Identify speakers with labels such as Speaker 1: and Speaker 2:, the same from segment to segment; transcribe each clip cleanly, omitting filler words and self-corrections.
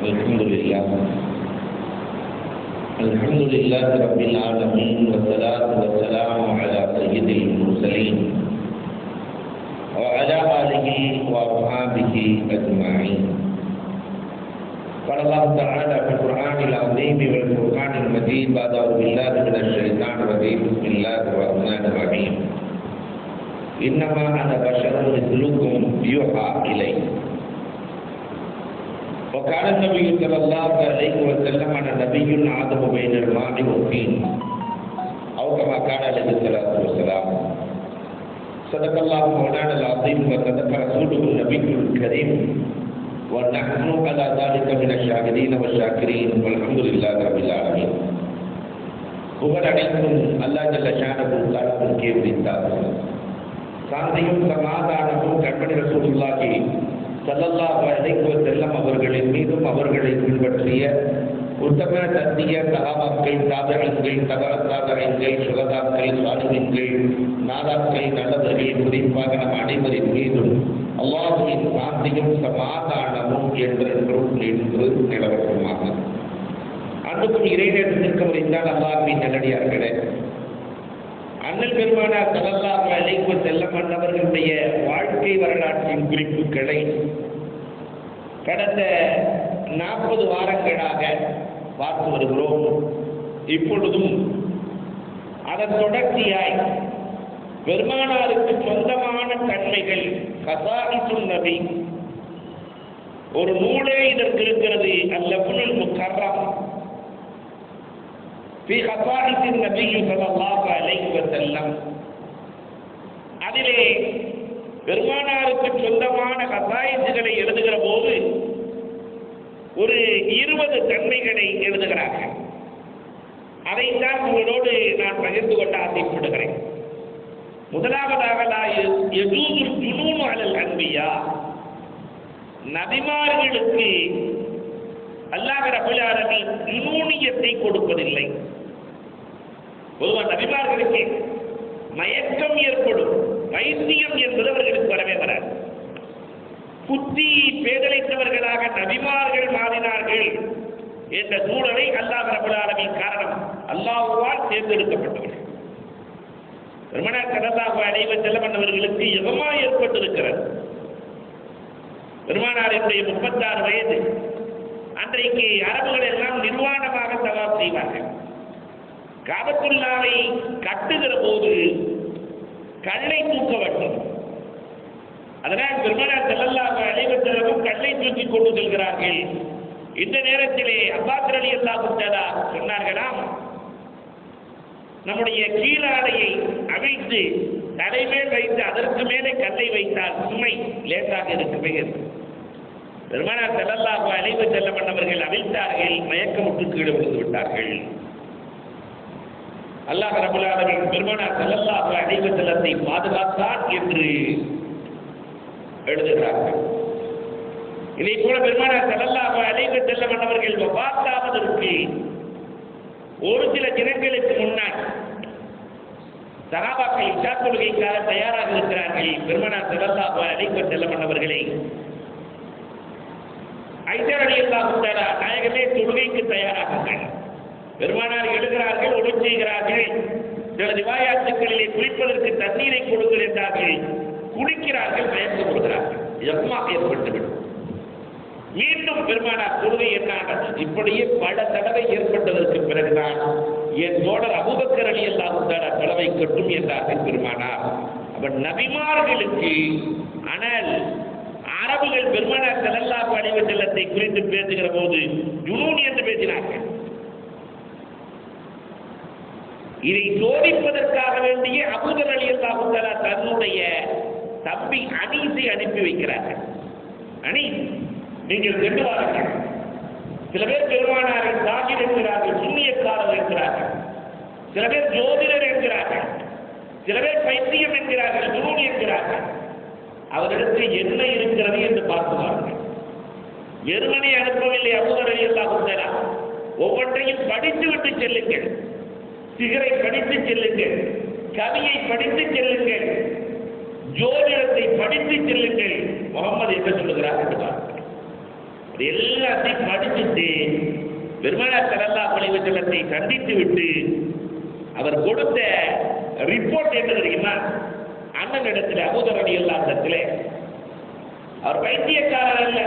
Speaker 1: الحمد لله رب العالمين والصلاة والسلام على سيد المرسلين وعلى آله وأصحابه أجمعين. قال الله تعالى في القرآن العظيم والفرقان المجيد بعد أعوذ بالله من الشيطان الرجيم بسم الله الرحمن الرحيم. إنما أنا بشر مثلكم يوحى إلي. وقال النبي صلى الله عليه وسلم أنا نبي آدم بين الماء والطين أو كما قال عليه الصلاة والسلام. صدق الله مولانا العظيم وصدق رسوله النبي الكريم ونحن على ذلك من الشاهدين والشاكرين والحمد لله رب العالمين. புகழ் அனைத்தும் அல்லாஹ் ஜல்ல ஷானஹு தஆலாவுக்கே உரித்தாகும். சாந்தியும் சமாதானமும் கண்மணி ரசூலுல்லாஹி ஸல்லல்லாஹு அலைஹி வஸல்லம் அவர்களின் மீதும் அவர்களை பின்பற்றிய உத்தம சத்திய சஹாபாக்கள், தாபிஈன்கள், தபஅத்தாபிஈன்கள், சுஹதாக்கள், சாலிஹீன்கள், நாதாக்கள், நல்லவர்கள், குறிப்பாக நம் அனைவரின் மீதும் அல்லாஹ்வின் சாந்தியும் சமாதானமும் என்றென்றும் நின்று நிலவட்டுமாக. அன்புக்கும் இறைநேசத்திற்கு உரித்தால் அல்லாஹ்வின் நல்லடியார்களே, அண்ணல் பெருமானார் ஸல்லல்லாஹு அலைஹி வஸல்லம் அவர்களுடைய வாழ்க்கை வரலாற்றின் குறிப்புகளை கடந்த 40 வாரங்களாக பார்த்து வருகிறோம். இப்பொழுதும் அதன் தொடர்ச்சியாய் பெருமானாருக்கு சொந்தமான தன்மைகள் கசாயிசுன் நபி ஒரு நூலே இதற்கு இருக்கிறது. அல்லஃபுல் முகர்ரம் في خصائص النبي صلى الله عليه وسلم. அதிலே பெருமானாருக்கு சொந்தமான கசாயிசுகளை எழுதுகிற போது ஒரு 20 தன்மைகளை எழுதுகிறார்கள். அதைத்தான் உங்களோடு நான் பகிர்ந்து கொள்ள ஆசைப்படுகிறேன். முதலாவதாக ஜுனூன் அலல் அன்பியா, நபிமார்களுக்கு அல்லாஹ் ரப்பல் ஆலமீன் ஜுனூனியத்தை கொடுப்பதில்லை. பொதுவாக நபிமார்களுக்கு மயக்கம் ஏற்படும், வைத்தியம் என்பது அவர்களுக்கு வரவே வராது. புத்தி பேதலைத்தவர்களாக நபிமார்கள் மாறினார்கள் என்ற சூழலை அல்லாஹ் ரப்பல் ஆலமீன் காரணம் அல்லாஹ்வால் தேர்ந்தெடுக்கப்பட்டவர்கள். பெருமானார் ஸல்லல்லாஹு அலைஹி வஸல்லம் அவர்களுக்கு யகமா ஏற்பட்டிருக்கிறது. பெருமானாருடைய 36 வயது. அன்றைக்கு அரபுகள் எல்லாம் நிர்வாணமாக தவாப் செய்வார்கள். காபத்துல்லாவை கட்டுகிற போது கல்லை தூக்க வேண்டும். அதனால் பெருமானார் ஸல்லல்லாஹு அலைஹி வஸல்லம் கல்லை தூக்கி கொண்டு செல்கிறார்கள். இந்த நேரத்திலே அப்பாஸ் ரலியல்லாஹு தஆலா சொன்னார்களாம், நம்முடைய கீழாடையை அவிழ்த்து தலைமேல் வைத்து அதற்கு மேலே கல்லை வைத்தால் சுமை லேசாக இருக்குமே. பெருமானார் ஸல்லல்லாஹு அலைஹி வஸல்லம் அவர்கள் அவிழ்த்தார்கள், மயக்கமுற்று கீழே விழுந்து விட்டார்கள். அல்லாஹ் ரப்பல் ஆலமீன் பெருமானார் ஸல்லல்லாஹு அலைஹி வஸல்லத்தை பாதுகாத்தார் என்று எழுதுகிறார்கள். இதை போல பெருமானார் ஸல்லல்லாஹு அலைஹி வஸல்லம் அவர்கள் வஃபாத்தாவதற்கு ஒரு சில தினங்களுக்கு முன்னால் சஹாபாக்கள் இஷா தொழுகைக்காக தயாராக இருக்கிறார்கள். பெருமானார் ஸல்லல்லாஹு அலைஹி வஸல்லம் அவர்களை ஐஷா ரலியல்லாஹு தஆலா நாயகமே தொழுகைக்கு தயாராகிறார்கள். பெருமானார் எழுகிறார்கள், ஒளி செய்கிறார்கள். சில ரிவாயாத்துக்களிலே குளிப்பதற்கு தண்ணீரை கொடுங்கள் என்றார்கள். குளிக்கிறார்கள், மயக்கம் கொடுக்கிறார்கள். யக்மாக ஏற்பட்டுவிடும். மீண்டும் பெருமானார் தொழுகை என்னானது. இப்படியே பல தடவை ஏற்பட்டதற்கு பிறகுதான் என் தோழர் அபூபக்கர் ரலியல்லாஹு தஆலா தடவை கட்டும் என்றார்கள் பெருமானார். அவன் நபிமார்களுக்கு ஆனால் அரபுகள் பெருமானார் ஸல்லல்லாஹு அலைஹி வஸல்லத்தை குறித்து பேசுகிற போது ஜுனூன் என்று பேசினார்கள். இதை சோதிப்பதற்காக வேண்டிய அபூதர் ரலியல்லாஹு தஆலா தன்னுடைய தம்பி அனீஸை அனுப்பி வைக்கிறார்கள். அனீஸ், நீங்கள் சென்று வாருங்கள். சில பேர் பெருமானாரை சாகிர் என்கிறார்கள், சுன்னியக்காரர் என்கிறார்கள். சில பேர் ஜோதிடர் என்கிறார்கள். சில பேர் பைத்தியம் என்கிறார்கள், ஜுனூன் என்கிறார்கள். அவர்களுக்கு என்ன இருக்கிறது என்று பார்த்துவார்கள். வெறுமனை அனுப்பவில்லை அபூதர் ரலியல்லாஹு தஆலா. ஒவ்வொன்றையும் படித்து விட்டு செல்லுங்கள். சிகரை படித்து செல்லுங்கள், கவியை படித்து செல்லுங்கள், ஜோதிடத்தை படித்து செல்லுங்கள். முகமது என்ன சொல்லுகிறார் என்று பார்க்கிறேன். எல்லாத்தையும் படிச்சுட்டு பெருமானார் ஸல்லல்லாஹு அலைஹி வஸல்லத்தை சந்தித்து விட்டு அவர் கொடுத்த ரிப்போர்ட் என்ன தெரியுமா? அண்ணன் இடத்துல அபூதர் ரலியல்லாஹு இடத்துல அவர் வைத்தியக்காரர் அல்ல,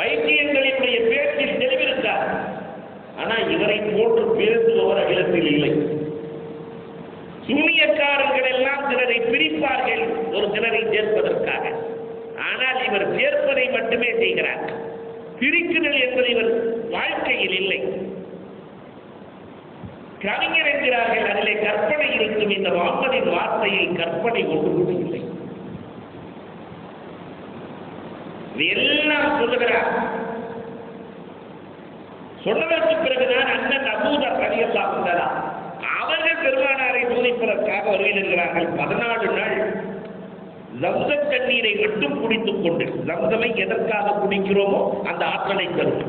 Speaker 1: வைத்தியங்களினுடைய பேச்சில் தெளிவிருந்தார். ஆனா இவரை போன்று பேசுபவர் அகிலத்தில் இல்லை. சூனியக்காரர்கள் எல்லாம் சிலரை பிரிப்பார்கள் ஒரு சிலரை சேர்ப்பதற்காக. ஆனால் இவர் சேர்ப்பதை மட்டுமே செய்கிறார். பிரிக்குதல் என்பது இவர் வாழ்க்கையில் இல்லை. கவிஞர் என்கிறார்கள், அதிலே கற்பனை இருக்கும். இந்த முஹம்மதின் வார்த்தையில் கற்பனை ஒன்று கூட இல்லை. எல்லாம் சொல்லுகிறார். சொன்னதற்கு பிறகுதான் அண்ணன் அபூதர் ரலியல்லாஹு அன்ஹு அவர்கள் பெருமானாரை சோதிப்பதற்காக வருகிறார்கள். 14 நாள் ஜம்சம் தண்ணீரை மட்டும் குடித்துக் கொண்டு, ஜம்சமை எதற்காக குடிக்கிறோமோ அந்த ஆற்றலை தரும்.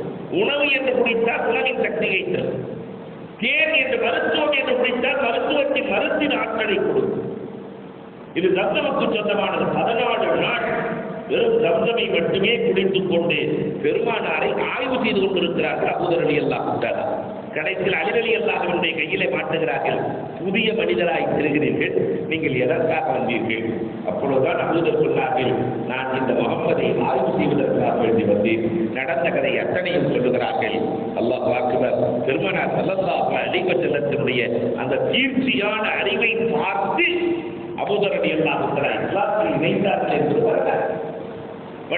Speaker 1: உணவு என்று குடித்தால் உணவின் சக்தியை தரும். தேன் என்று மருத்துவம் என்று குடித்தால் மருத்துவத்தின் மருந்தின் ஆற்றலை கொடுக்கும். இது ஜம்சமுக்கு சொந்தமானது. 14 நாள் வெறும் ஜம்சமை மட்டுமே குடித்துக் கொண்டு பெருமானாரை ஆய்வு செய்து கொண்டிருக்கிறார்கள் அபூதர் ரலியல்லாஹு அன்ஹு. கடைசியில் அலி ரலியல்லாஹு அன்ஹுடைய கையிலே மாட்டுகிறார்கள். புதிய மனிதராய் இருக்கிறீர்கள், நீங்கள் எதற்காக வந்தீர்கள்? அப்பொழுதுதான் அபூதர் சொன்னார்கள், நான் இந்த முஹம்மதை ஆய்வு செய்வதற்காக வேண்டி வந்தேன். நடந்த கதை அத்தனையும் சொல்லுகிறார்கள். அல்லாஹ் அக்பர். பெருமானார் ஸல்லல்லாஹு அலைஹி வஸல்லத்தினுடைய அந்த தீர்ச்சியான அறிவை பார்த்து அபூதர் ரலியல்லாஹு அன்ஹு இஸ்லாத்தில் இணைந்தார்கள் என்று வரலாறு.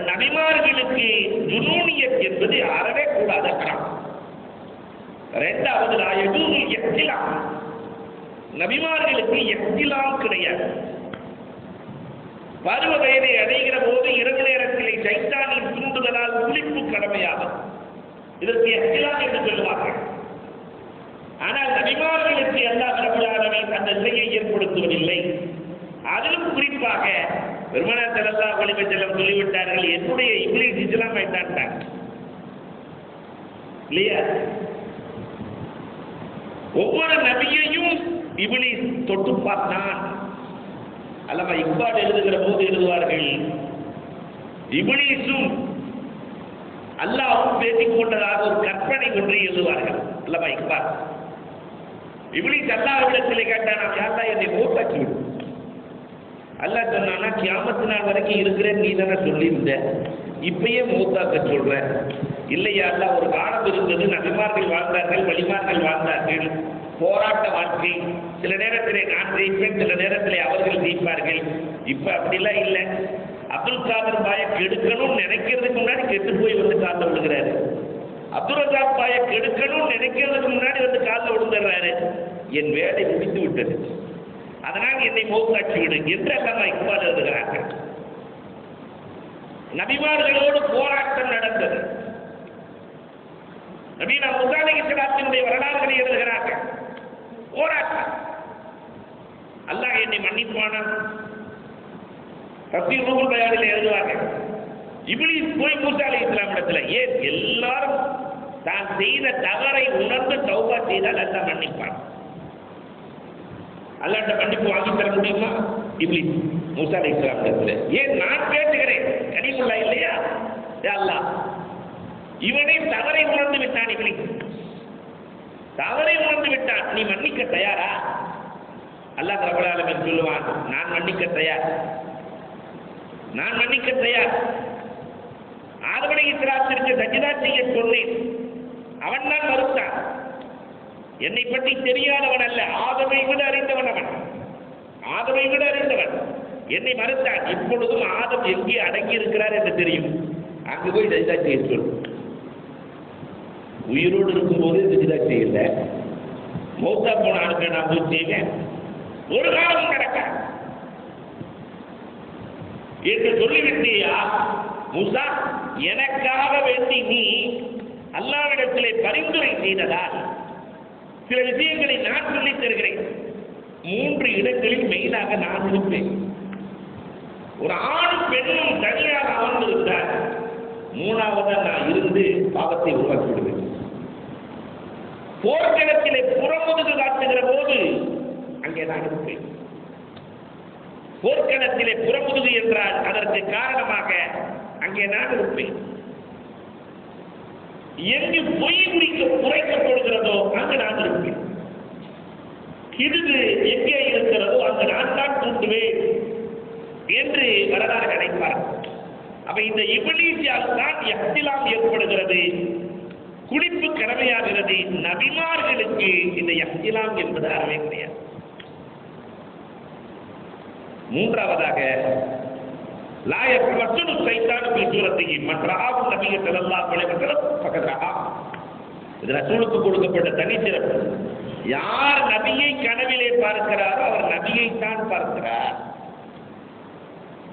Speaker 1: நபிமார்களுக்கு ஜுனூனியத் என்பது அறவே கூடாத ஹராம். இரண்டாவது எஹ்திலாம், நபிமார்களுக்கு எஹ்திலாம் கிடையாது. பருவ வயதை அடைகிற போது இரவு நேரத்திலே சைத்தானின் தூண்டுதலால் குளிப்பு கடமையாகும். இதற்கு எஹ்திலாம் என்று சொல்லுவார்கள். ஆனால் நபிமார்களுக்கு அல்லாஹ் ரப்பல் ஆலமீன் அந்த நிலையை ஏற்படுத்துவதில்லை. அதிலும் குறிப்பாக பெருமானார் ஸல்லல்லாஹு அலைஹி வஸல்லம் சொல்லிவிட்டார்கள், என்னுடைய இப்லீஸ் இஸ்லாம் ஆயிட்டான் இல்லையா? ஒவ்வொரு நபியையும் இப்லீஸ் தொட்டு பார்த்தான். அல்லவா இக்பால் எழுதுகிற போது எழுதுவார்கள், இப்லீஸும் அல்லாஹ்வும் பேசிக் கொண்டதாக ஒரு கற்பனை ஒன்றை எழுதுவார்கள். அல்லவா இக்பால் இப்லீஸ் அல்லாஹ்விடத்திலே கேட்டான், அல்லாஹ் என்னை மூத்தாக்கி விடு. அல்லாஹ் சொன்னானா, கியாமத்து நாள் வரைக்கும் இருக்கிறேன், நீ தானே சொல்லியிருந்த, இப்பயே மூத்தாக்க சொல்ற. இல்லையா அல்லாஹ், ஒரு காலம் இருந்தது, நபிமார்கள் வாழ்ந்தார்கள், வலிமார்கள் வாழ்ந்தார்கள், போராட்ட வாழ்க்கை. சில நேரத்திலே நான் ஜெயிப்பேன், சில நேரத்திலே அவர்கள் ஜெயிப்பார்கள். இப்ப அப்படிலாம் இல்லை. அப்துல் காதர் பாயை கெடுக்கணும்னு நினைக்கிறதுக்கு முன்னாடி கெட்டு போய் வந்து காலில் விழுகிறாரு. அப்துல் ரஜாக் பாயை கெடுக்கணும்னு நினைக்கிறதுக்கு முன்னாடி வந்து காலில் விழுந்துடுறாரு. என் வேலை முடித்து விட்டது, அதனால் என்னை மௌத்தாக்கி விடு என்று எல்லாம் இக்பால் எழுதுகிறார்கள். நபிமார்களோடு போராட்டம் நடந்தது. நபீனா மூசா அலைஹிஸ்ஸலாத்தினுடைய வரலாறுகளை எழுதுகிறார்கள். போராட்டம். அல்லாஹ் என்னை மன்னிப்பானா? தஃசீர் ரூஹுல் பயானில் எழுதுவார்கள், இப்லீஸ் போய் மூசா அலைஹிஸ்ஸலாம் இடத்துல, ஏன் எல்லாரும் தான் செய்த தவறை உணர்ந்து தௌபா செய்தால் அல்லாஹ் மன்னிப்பான். அல்லாஹ்ட்ட மன்னிப்பு வாங்கி தர முடியுமா? இப்லீஸ் மூசா அலைஹிஸ்ஸலாம் இடத்துல, ஏன் நான் பேசுகிறேன், கனிமுல்லா இல்லையா? அல்லாஹ் இவனை தவறை உணர்ந்து விட்டான். இப்லீஸ் தவறை உணர்ந்து விட்டான், நீ மன்னிக்க தயாரா? அல்லாஹ் ரப்பல் ஆலமீன் சொல்லுவான், நான் மன்னிக்க தயார், நான் மன்னிக்க தயார். ஆதம் அலைஹிஸ்ஸலாத்திற்கு சஜ்தா செய்ய சொன்னேன், அவன் தான் மறுத்தான். என்னை பற்றி தெரியாதவன் அல்ல, ஆதமை விட அறிந்தவன் அவன், ஆதமை விட அறிந்தவன். என்னை மறுத்தான். இப்பொழுதும் ஆதம் எங்கே அடங்கி இருக்கிறார் என்று தெரியும், அங்கு போய் சஜ்தா செய்ய சொல். உயிரோடு இருக்கும்போது சஜ்தா செய்யல, மௌத்தா போன ஆளுக்கு நான் போய் செய்வேன், ஒரு காலம் நடக்க என்று சொல்லிவிட்டியா மூசா? எனக்காக வேண்டி நீ அல்லாஹ்விடத்திலே பரிந்துரை செய்ததால் சில விஷயங்களை நான் சொல்லித் தருகிறேன். 3 இடங்களில் மெயினாக நான் இருப்பேன். ஒரு ஆணும் பெண்ணும் தனியாக அமர்ந்திருந்தால் 3ஆவதா நான் இருந்து பாவத்தை உருவாக்கி விடுவேன். போர்க்களத்திலே புறமுதுகு காட்டுகிற போது அங்கே நான் இருப்பேன். போர்க்களத்திலே புறமுதுகு என்றால் அதற்கு காரணமாக அங்கே நான் இருப்பேன். எங்கு பொய் குறைக்கப்படுகிறதோ அங்கு நான் இருப்பேன், கிருது எங்கே இருக்கிறதோ அங்கு நான் தான் தூண்டுவேன் என்று வரலாறு நினைப்பார். அப்ப இந்த இபிலீஸால் தான் இஹ்திலாம் ஏற்படுகிறது, குளிப்பு கடமையாகிறது. நபிமார்களுக்கு இந்த இஹ்திலாம் என்பது அறவே கிடையாது. மூன்றாவதாக லா யஸ்மஸு ஷைத்தானு ஃபீ சூரத்திஹி மன் ரஆஹு நபிய ஸல்லல்லாஹு அலைஹி வஸல்லம் ஃபகத் ரஆ. இது ரசூலுக்கு கொடுக்கப்பட்ட தனிச்சிறப்பு. யார் நபியை கனவிலே பார்க்கிறாரோ அவர் நபியை தான் பார்க்கிறார்.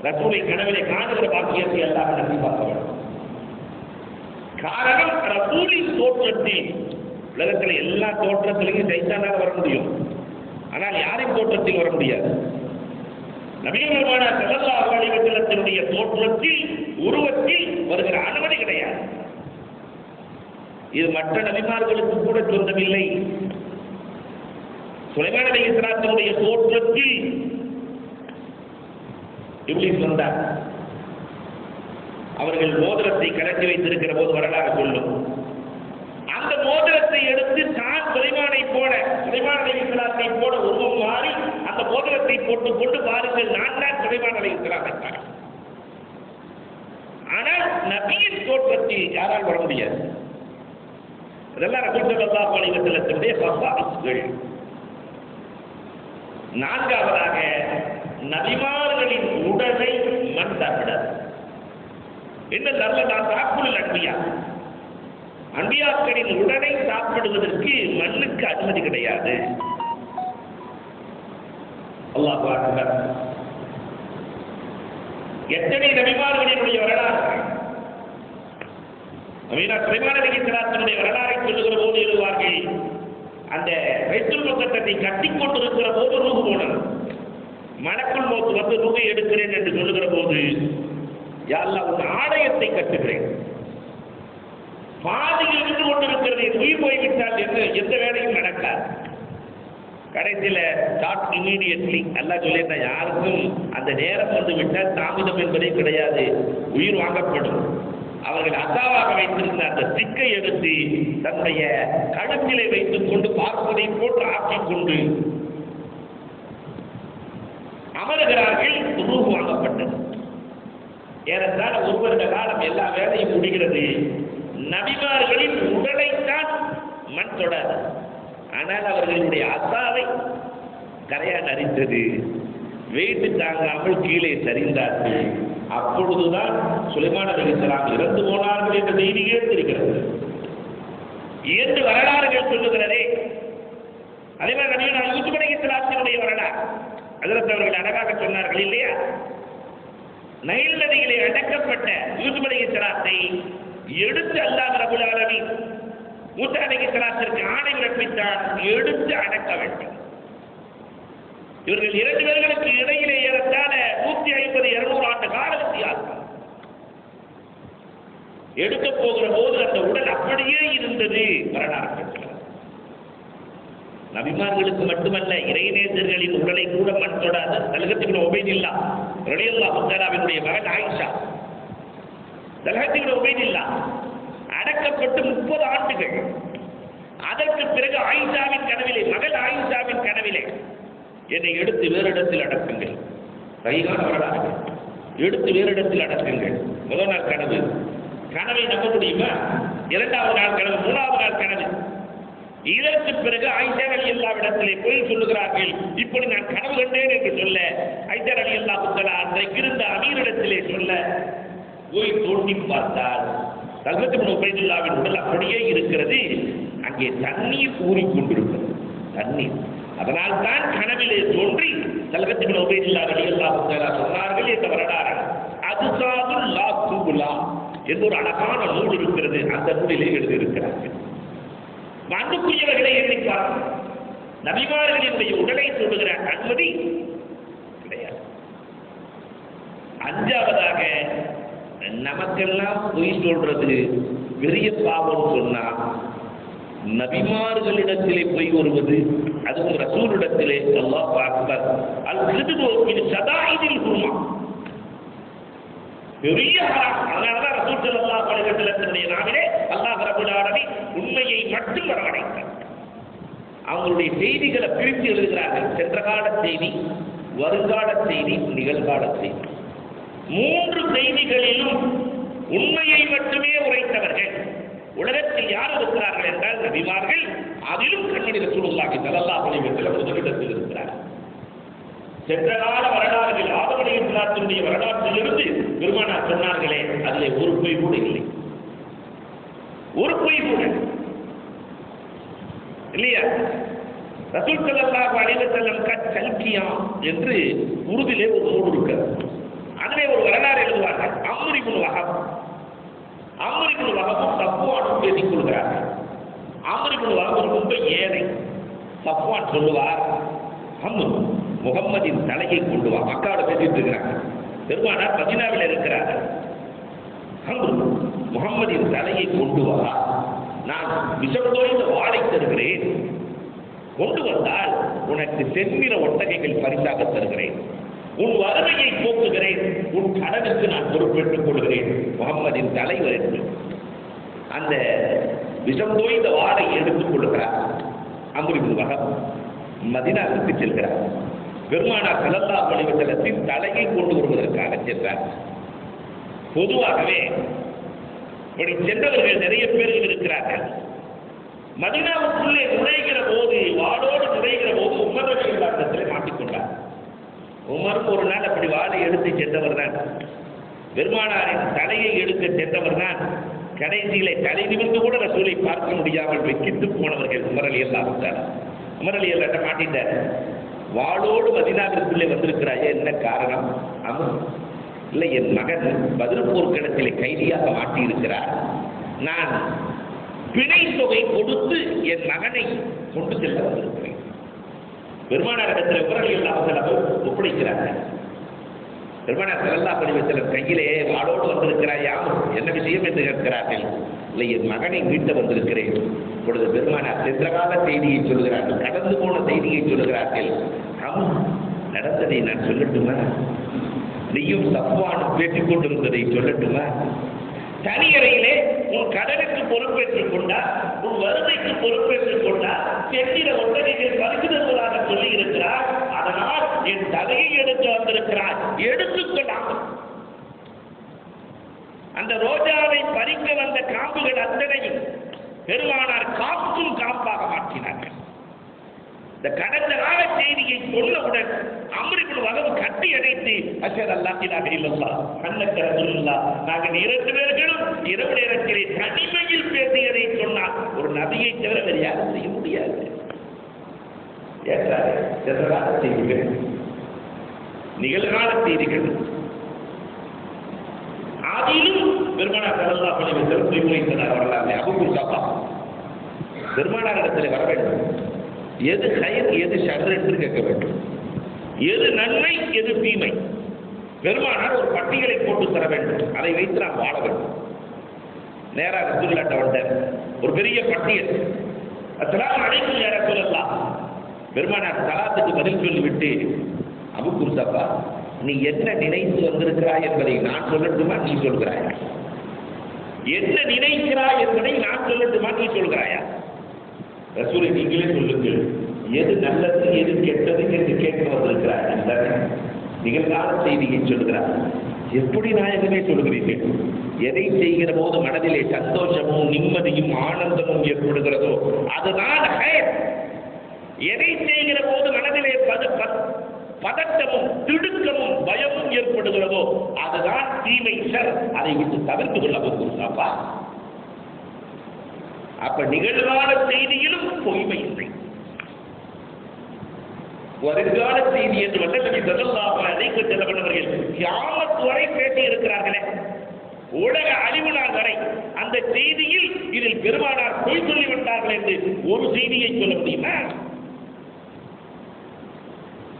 Speaker 1: ரசூலை கனவிலே காணுகிற பாக்கியத்தை எல்லாம் நம்பி பார்க்க வேண்டும். காரணம் ரசூலின் தோற்றத்தில், உலகத்தில் எல்லா தோற்றத்திலையும் சைத்தானாக வர முடியும், ஆனால் யாரின் தோற்றத்தில் வர முடியாது. நபிகள் பெருமானார் ஸல்லல்லாஹு அலைஹி வஸல்லத்தினுடைய தோற்றத்தில், உருவத்தில் வருகிற அனுமதி கிடையாது. இது மற்ற நபிமார்களுக்கு கூட சொந்தமில்லை. சுலைமான் அலைஹிஸ்ஸலாத்தினுடைய தோற்றத்தில் இப்லீஸ் வந்தார். அவர்கள் மோதிரத்தை கலட்டி வைத்திருக்கிற போது வரலாறு சொல்லும். அந்த மோதிரத்தை எடுத்து தான் சுலைமானை போல, சுலைமான் அலைஹிஸ்ஸலாத்தை போல உருவம் மாறி அந்த மோதிரத்தை போட்டுக் கொண்டு பாருங்கள், நான் தான் சுலைமான் அலைஹிஸ்ஸலாம் என்றார். ஆனால் நபியின் தோற்றத்தில் யாரால் வர முடியாது. இதெல்லாம் ரசூல் ஸல்லல்லாஹு அலைஹி வஸல்லத்தினுடைய ஹஸாயிஸ்கள். நான்காவதாக நபிமார்களின் உடலை மண் சாப்பிடாது. என்ன நல்லதா சாப்பிடல் அன்பியா, அன்பியாக்களின் உடலை சாப்பிடுவதற்கு மண்ணுக்கு அனுமதி கிடையாது. அல்லாஹ் அக்பர். எத்தனை நபிமார்களினுடைய வரலாறு, சுலைமான் அலைஹிஸ்ஸலாத்தினுடைய வரலாறை சொல்லுகிற போது எழுதுவார்கள், அந்த பைத்துல் முகத்தத்தை கட்டிக் கொண்டிருக்கிற போது ரூஹு போனது. மலக்குல் மௌத் வந்து ரூஹை எடுக்கிறேன் என்று சொல்லுகிற போது, யா அல்லாஹ் உன் ஆலயத்தை கட்டுகிறேன், பாதியில் இருந்து கொண்டிருக்கிறது, உயிர் போய்விட்டால் எந்த வேலையும் நடக்காது. கடைசியில ஸ்டார்ட் இமீடியட்லி அல்லாஹ் சொல்லியிருந்தா, யாருக்கும் அந்த நேரம் வந்து விட்டால் தாமதம் என்பதே கிடையாது, உயிர் வாங்கப்படும். அவர்கள் அசாவாக வைத்திருந்த அந்த சிக்கை எடுத்து தன்னுடைய கழுத்திலே வைத்துக் கொண்டு பார்ப்பதை போட்டு ஆக்கிக் கொண்டு அமருகிறார்கள். ரூஹ் வாங்கப்பட்டது. ஏனென்றால் ஒரு வருட காலம் எல்லா வேலையும் முடிகிறது. நபிமார்களின் உடலைத்தான் மண் தொடாது, ஆனால் அவர்களுடைய அசாவை கரையான் அரித்தது. வெயிட்டு தாங்காமல் கீழே சரிந்தார்கள். அப்பொழுதுதான் சுலைமான் அலைஹிஸ்ஸலாம் இறந்து போனார்கள் என்ற செய்தி இருக்கிறது என்று வரலாறுகள் சொல்லுகிறதே. அதே மாதிரி நபிகள் யூசுப் அலைஹிஸ்ஸலாத்தினுடைய வரலாறு ஹஜ்ரத் அவர்கள் அழகாக சொன்னார்கள் இல்லையா, நைல் நதியிலே அடக்கப்பட்ட யூசுப் அலைஹிஸ்ஸலாத்தை எடுத்து அல்லாஹ் ரப்பல் ஆலமீன் மூசா அலைஹிஸ்ஸலாத்திற்கு ஆணை பிறப்பித்தான், எடுத்து அடக்க வேண்டும். இவர்கள் இரண்டு பேர்களுக்கு இடையிலே ஏறத்தாழ 150-200 ஆண்டு கால வித்தியாசம். எடுக்க போகிற போது அந்த உடல் அப்படியே இருந்தது வரலாறு. நபிமார்களுக்கு மட்டுமல்ல, இறைநேசர்களின் உடலை கூட மண் தொடாது. தல்ஹத் இப்னு உபைதில்லா ரலியல்லாஹு தஆலாவினுடைய மகன் ஆயிஷா, தல்ஹத் இப்னு உபைதில்லா அடக்கப்பட்டு 30 ஆண்டுகள். அதற்கு பிறகு ஆயிஷாவின் கனவிலே, மகள் ஆயிஷாவின் கனவிலே, என்னை எடுத்து வேறு இடத்தில் அடக்குங்கள். கைகான வரலாறு, எடுத்து வேறு இடத்தில் அடக்குங்கள். முதல் நாள் கனவு, கனவை நம்ப முடியுமா? இரண்டாவது நாள் கனவு, மூணாவது நாள் கனவு. இதற்கு பிறகு ஆயிஷா ரலியல்லாஹு இடத்திலே போய் சொல்லுகிறார்கள், இப்படி நான் கனவு கண்டேன் என்று சொல்ல, ஆயிஷா ரலியல்லாஹு தஆலா அன்றைக்கு இருந்த அமீரிடத்திலே சொல்ல, போய் தோண்டி பார்த்தால் தல்ஹத் இப்னு உபைதுல்லாவின் உடல் அப்படியே இருக்கிறது. அங்கே தண்ணீர் ஊறிக்கொண்டிருக்கிறது, தண்ணீர். அதனால் தான் கனவிலே தோன்றி தல்ஹத் இப்னு உபைதுல்லா ரலியல்லாஹு தஆலா சொன்னார்கள் என்ற வரலாறு. அதுசாதுல் லா துபுலா என்று ஒரு அழகான நூல் இருக்கிறது, அந்த நூலிலே எழுதியிருக்கிறார்கள். அன்புக்குரியவர்களை எண்ணிப்பார், நபிமார்களினுடைய உடலை சொல்லுகிற அனுமதி கிடையாது. அஞ்சாவதாக, நமக்கெல்லாம் பொய் சொல்றது பெரிய பாவம் சொன்னா, நபிமார்களிடத்திலே பொய் வருவது, அதுவும் ரசூலிடத்திலே, அல்லாஹ் அக்பர், அல் கிதுபு மின் ஷதாயிதில் ஹுர்மா, பெரிய ஹராம். அதனாலதான் ரசூல் ஸல்லல்லாஹு அலைஹி வஸல்லத்தினுடைய நாவிலே அல்லாஹ் ரப்பல் ஆலமீன் உண்மையை மட்டும் வரவழைத்தார். அவங்களுடைய செய்திகளை பிரித்து எழுதுகிறார்கள். சென்ற கால செய்தி, வருங்கால செய்தி, நிகழ்கால செய்தி. 3 செய்திகளிலும் உண்மையை மட்டுமே உரைத்தவர்கள் உலகத்தில் யார் இருக்கிறார்கள் என்றால் நபிமார்கள். அதிலும் கண்மணி ரசூலுல்லாஹி ஸல்லல்லாஹு அலைஹி வஸல்லம் முதலிடத்தில் இருக்கிறார்கள். சென்ற கால வரலாறுகள் ஆதம் அலைஹிஸ்ஸலாத்துடைய வரலாற்றிலிருந்து பெருமானார் சொன்னார்களே, அதிலே ஒரு பொய் கூட இல்லை. ஒரு பொய் கூட இல்லையா? ரசூல் ஸல்லல்லாஹு அலைஹி வஸல்லம் கல்கியா என்று உருதிலே ஒரு நூல் இருக்கிறது. அதிலே ஒரு வரலாறு எழுதுவார்கள். அம்ர் இப்னு வஹப் சஃப்வான் பேசிக் கொள்கிறார்கள். அம்ர் இப்னு வஹப் ரொம்ப ஏழை. சஃப்வான் சொல்லுவார், அம்ர் முகம்மதின் தலையை கொண்டு வா. மக்காவோட பேசிட்டு இருக்கிறாங்க. பெருமானார் மதீனாவில் இருக்கிறார்கள். அம்ர் முகம்மதின் தலையை கொண்டு வா, நான் விஷம் தோய்ந்த வாளை தருகிறேன். கொண்டு வந்தால் உனக்கு செந்நிற ஒட்டகைகள் பரிசாக தருகிறேன். உன் வறுமையை போக்குகிறேன். உன் கடனுக்கு நான் பொறுப்பேற்றுக் கொள்கிறேன். முகம்மதின் தலைவர் என்று அந்த விஷம் தோய்ந்த வாளை எடுத்துக் கொள்கிறார். அம்ர் இப்னு வஹப் மதீனாவுக்கு செல்கிறார். பெருமானார் ஸல்லல்லாஹு அலைஹி வஸல்லத்தின் தலையை கொண்டு வருவதற்காக சென்றார். பொதுவாகவே இப்படி சென்றவர்கள் நிறைய பேர்கள் இருக்கிறார்கள். மதீனாவுக்குள்ளே நுழைகிற போது, வாளோடு நுழைகிற போது உமர் ரலியல்லாஹு அன்ஹு மாட்டிக்கொண்டார். உமர் ஒரு நாள் அப்படி வாளை எடுத்து சென்றவர் தான். பெருமானாரின் தலையை எடுக்க சென்றவர் தான். கடைசியிலே தலை நிமிர்ந்து கூட ரசூலை பார்க்க முடியாமல் வெக்கித்து போனவர்கள் உமர் ரலியல்லாஹு அன்ஹு. உமர் ரலியல்லாஹு அன்ஹு மாட்டிட்டார். வாளோடு மதீனாவிற்குள்ளே வந்திருக்கிறாயே, என்ன காரணம்? அமர் இல்லை, என் மகன் பதில் போர்க்களத்திலே கைதியாக மாட்டியிருக்கிறார். நான் பிணை தொகை கொடுத்து என் மகனை கொண்டு செல்ல வந்திருக்கிறேன். பெருமானார் இடத்துல உமர் ரலியல்லாஹு அன்ஹு ஒப்படைக்கிறார்கள். பெருமானார் ஸல்லல்லாஹு அலைஹி வஸல்லம் கையிலே வாளோடு வந்திருக்கிறாயா, என்ன விஷயம் என்று கேட்கிறார்கள். இல்லை, என் மகனை மீட்ட வந்திருக்கிறேன். இப்பொழுது பெருமானார் சென்ற கால செய்தியை சொல்கிறார்கள், கடந்து போன செய்தியை சொல்கிறார்கள். நடந்ததை நான் சொல்லட்டுமா? நீயும் சஃப்வானும் பேசிக் கொண்டிருந்ததை சொல்லட்டுமா? தனியறையிலே உன் கடனுக்கு பொறுப்பேற்றுக் கொண்டார், உன் வறுமைக்கு பொறுப்பேற்றுக் கொண்டார், சென்னிட ஒட்டகைகள் பறிக்குதல்களாக சொல்லி இருக்கிறார். அதனால் என் தலையை எடுத்து வந்திருக்கிறார், எடுத்துக்கொண்டார். அந்த ரோஜாவை பறிக்க வந்த காம்புகள் அத்தனையும் பெருமானார் காப்பும் காப்பாக மாற்றினார்கள். இந்த கடந்த கால செய்தியை சொன்னவுடன் அம்ர் இப்னு வஹப் கட்டி அடைத்து, அஷ்ஹது அல்லா இலாஹ இல்லல்லாஹ் அன்னக ரசூலுல்லாஹ், நாங்கள் 2 பேர்களும் இரவு நேரத்திலே தனிமையில் பேசியதை சொன்னார். ஒரு நபியை தவிர வேறு யாரும் செய்ய முடியாது. எதிர்கால செய்திகள், நிகழ்கால செய்திகள், அதிலும் பெருமானார் ஸல்லல்லாஹு அலைஹி வஸல்லம் குறிப்பிட்டார். வரலாறு அபூ குர்ஸா பெருமானார் இடத்துல வர வேண்டும். எது ஹைர் எது ஷர் என்று கேட்க வேண்டும். எது நன்மை எது தீமை. பெருமானார் ஒரு பட்டியலை போட்டு தர வேண்டும். அதை வைத்து நாம் வாழ வேண்டும். நேராக ரசூலுல்லாஹ் வந்தார். ஒரு பெரிய பட்டியல். அஸ்ஸலாமு அலைக்கும் யா ரசூலல்லாஹ். பெருமானார் சலாத்துக்கு பதில் சொல்லிவிட்டு, அபூ குர்ஸா, நீ என்ன நினைத்து வந்திருக்கிறாய் என்பதை நான் சொல்லட்டுமா, நீ சொல்கிறாயா? என்ன நினைக்கிறாய் என்பதை நான் சொல்லட்டுமா, நீ சொல்கிறாயா? ரசூலை நீங்களே சொல்லுங்கள். எது நல்லது எது கெட்டது என்று கேட்க வந்திருக்கிறார். நிகழ்கால செய்தியை சொல்கிறார். எப்படி நாயகமே சொல்கிறீர்கள்? எதை செய்கிற போது மனதிலே சந்தோஷமும் நிம்மதியும் ஆனந்தமும் ஏற்படுகிறதோ அதுதான் ஹைர். எதை செய்கிற போது மனதிலே பதட்டமும் திடுக்கமும் பயமும் ஏற்படுகிறதோ அதுதான் தீமை, ஷர். அதை விட்டு தவிர்த்து கொள்ள போகிறா. அப்ப நிகழ்கால செய்தியிலும் பொய்மை இல்லை. வருங்கால செய்தி என்று வல்லல் நபி ஸல்லல்லாஹு அலைஹி வஸல்லம் அவர்கள் கியாமத் வரை பேசி இருக்கிறார்களே, உலக அழிவு நாள் வரை அந்த செய்தியில் இதில் பெருமானார் பொய் சொல்லிவிட்டார்கள் என்று ஒரு செய்தியை சொல்ல முடியுமா?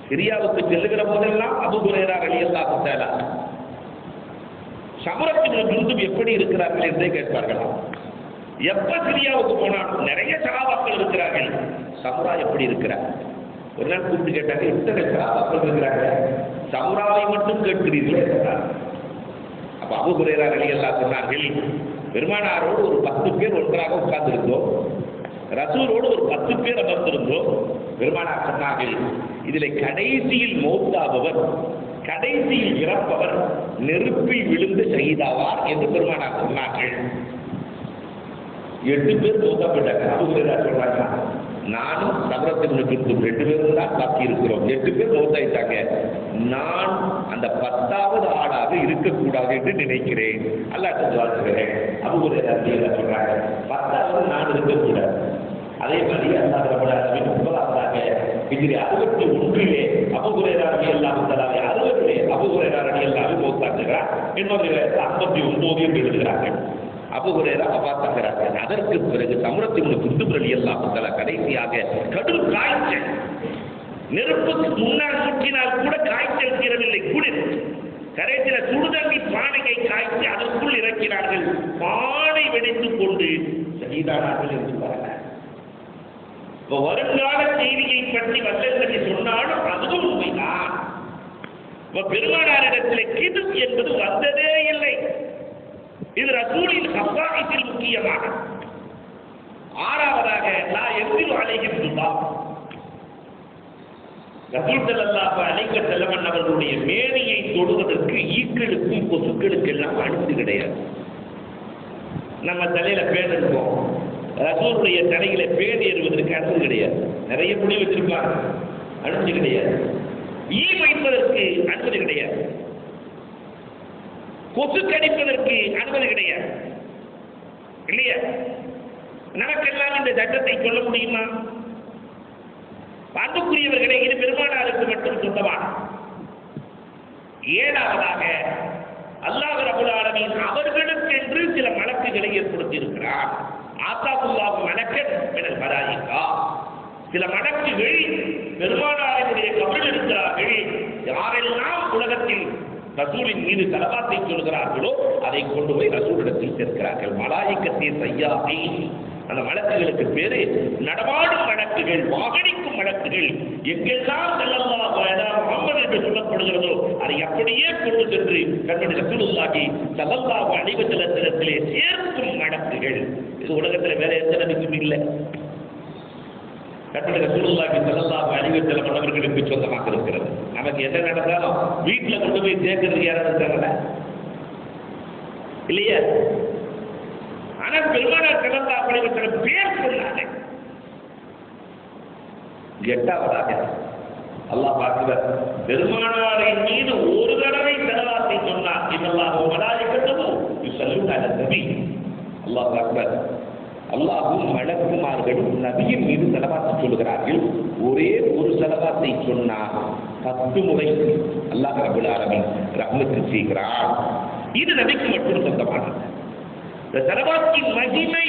Speaker 1: சிரியாவுக்கு செல்லுகிற போதெல்லாம் அபூ ஹுரைரா ரலியல்லாஹு தஆலா சமரத்தின் ஜுந்துப் எப்படி இருக்கிறார்கள் என்றே கேட்பார்களாம். எப்ப சிரியாவுக்கு போனாலும் நிறைய சஹாபாக்கள் இருக்கிறார்கள், சமுரா எப்படி இருக்கிறார்? ஒரு நாள் கூப்பிட்டு கேட்டாங்க, இத்தனை சஹாபாக்கள் இருக்கிறாங்க, சமுராவை மட்டும் கேட்கிறீர்களே. அப்ப அபூ ஹுரைரா ரலியல்லாஹு சொன்னார்கள், பெருமானாரோடு ஒரு 10 பேர் ஒன்றாக உட்கார்ந்திருந்தோம், ரசூலோடு ஒரு 10 பேர் அமர்ந்திருந்தோம். பெருமானார் சொன்னார்கள், இதிலே கடைசியில் மௌத்தாபவர், கடைசியில் இறப்பவர் நெருப்பில் விழுந்து ஷஹீதாவார் என்று பெருமானார் சொன்னார்கள். 8 பேர் மௌத்தா போயிட்டாங்க. அபூ ஹுரைரா சொல்றாங்க, நானும் சபரத்தின் 2 பேரும் தான் பாக்கி இருக்கிறோம். 8 பேர் மௌத்தாயிட்டாங்க. நான் அந்த 10வது ஆளாக இருக்கக்கூடாது என்று நினைக்கிறேன். அல்லாஹ்ட்ட துஆ செய்கிறேன். அபூ ஹுரைரா சொல்றாங்க, 10வது நான் இருக்கக்கூடாது. அதே மாதிரி அல்லாஹ் ரப்பல் ஆலமீன் 9வதாக ஹிஜ்ரி 61 அபூ ஹுரைரா ரலியல்லாஹு தஆலா 60 அபூ ஹுரைரா ரலியல்லாஹு மௌத்தாகிறார். இன்னொரு 59 என்று எழுதுகிறார்கள். அபூ ஹுரைரா வஃபாத்தாகிறார்கள். அதற்கு பிறகு சம்ரத் இப்னு ஜுந்துப் ரலியல்லாஹு தஆலா கடைசியாக கடும் காய்ச்சல், நெருப்புக்கு முன்னால் சுற்றினால் கூட காய்ச்சல் தீரவில்லை, குளிர். கரைச்சில சுடுதண்ணி பானையை காய்ச்சி அதற்குள் இறக்கினார்கள். பானை வெடித்துக் கொண்டு ஷஹீதானார்கள் என்று பாருங்கள். வருங்கால செய்தியை பற்றி வல்லல்ல சொன்னாலும் அதுவும் உண்மைதான். பெருமானாரிடத்தில் கிது என்பது வந்ததே இல்லை. இது ரசூலின் ஹஸ்ஸாயிஸில் முக்கியமான. 6வதாக லா யக்திரு அலைஹி ஸுல்தான். ரசூல் ஸல்லல்லாஹு அலைஹி வஸல்லம் அவர்களுடைய மேனியை தொடுவதற்கு ஈக்களுக்கும் கொசுக்களுக்கெல்லாம் அனுமதி கிடையாது. நம்ம தலையில பேன் இருக்கும், ரசூலுடைய தலையில பேன் ஏறுவதற்கு அனுமதி கிடையாது. நிறைய முடி வச்சிருப்பாங்க, அனுமதி கிடையாது. ஈ வைப்பதற்கு அனுமதி கிடையாது. கொசு கடிப்பதற்கு அனுமதி கிடையாது. இல்லையா? நமக்கெல்லாம் இந்த சட்டத்தை சொல்ல முடியுமா? அன்புக்குரியவர்களே, இது பெருமானாருக்கு மட்டும் சொந்தமான. 7வதாக அல்லாஹ் ரப்பல் ஆலமீன் அவர்களுக்கென்று சில மலக்குகளை ஏற்படுத்தி இருக்கிறார். ஆத்தாபுல்லாஹு மலக்கன் மினல் மலாயிகா. சில மலக்குகள் பெருமானாரினுடைய கபரில் இருக்கிறார்கள். யாரெல்லாம் உலகத்தில் ரசூலின் மீது ஸலவாத்தை சொல்கிறார்களோ அதை கொண்டு போய் ரசூலிடத்தில் சேர்க்கிறார்கள். மலாயிகத்தே ஸய்யாஹி. அந்த மலக்குகளுக்கு பேரு நடமாடும் மலக்குகள், வாகனிக்கும் மலக்குகள். எங்கெல்லாம் ஸல்லல்லாஹு அலைஹி முஹம்மது என்று சொல்லப்படுகிறதோ அதை அப்படியே கொண்டு சென்று கண்மணி ரசூலுல்லாஹி ஸல்லல்லாஹு அலைஹி வஸல்லத்திலே சேர்க்கும் மலக்குகள். இது உலகத்தில் வேற எந்த நபிக்கும் இல்லை. கண்மணி ரசூலுல்லாஹி ஸல்லல்லாஹு அலைஹி வஸல்லம் அவர்களுக்கு சொந்தமாக இருக்கிறது. நமக்கு என்ன நடந்தாலும் வீட்டில் கொண்டு போய் சேர்க்கிறது யாராவது இருக்காங்களா? இல்லையா? ஆனால் பெருமானார் ஸல்லல்லாஹு அலைஹி வஸல்லம் பேர் சொன்னாங்க. 8வதாக அல்லாஹ் அக்பர், பெருமானாரின் மீது ஒரு தடவை ஸலவாத்தை சொன்னார். இன்னல்லாஹு வ மலாயிகத்துஹு யுஸல்லூன அலன் நபி. அல்லாஹ் அக்பர். அல்லாஹ்வும் மலக்குமார்களும் நபியின் மீது ஸலவாத் சொல்கிறார்கள். ஒரே ஒரு ஸலவாத்தை சொன்னார் 10 முறை அல்லாஹ் ரப்பல் ஆலமீன் ரஹ்மத் செய்கிறார். இது நபிக்கு மட்டும் சொந்தமானது. இந்த ஸலவாத்தின் மகிமை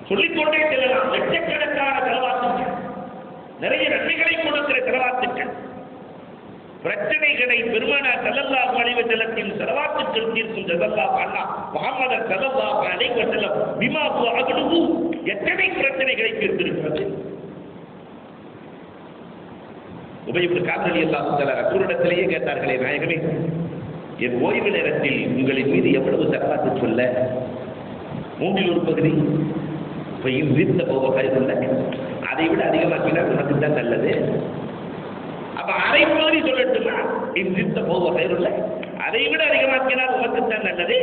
Speaker 1: சொல்லிக்கொண்டே செல்லலாம். லட்சக்கணக்கான ஸலவாத்துகள், நிறைய நன்மைகளை கொடுக்கிற ஸலவாத்துகள். பிரச்சனைகளை பெருமானார் ஸல்லல்லாஹு அலைஹி வஸல்லத்தின் ஸலவாத்துக்கள் தீர்க்கும். ஸல்லல்லாஹு அன்ஹு முஹம்மது ஸல்லல்லாஹு அலைஹி வஸல்லம் பிமா அஹ்லுஹு. எத்தனை பிரச்சனைகளை தீர்த்திருக்கிறது. உபய் இப்னு கஅப் ரலியல்லாஹு தஆலா ரசூலிடத்திலேயே கேட்டார்களே, நாயகமே, என் ஓய்வு நேரத்தில் உங்களின் மீது எவ்வளவு ஸலவாத்து சொல்ல? 3 ஒரு பகுதி. இப்போ இந்த கைதுள்ள அதை விட அதிகமாக்கினால் உனக்கு தான் நல்லது. அப்ப அரை பகுதி சொல்லட்டுமா? இந்த கைதுள்ள அதை விட அதிகமாக்கினால் உனக்கு தான் நல்லது.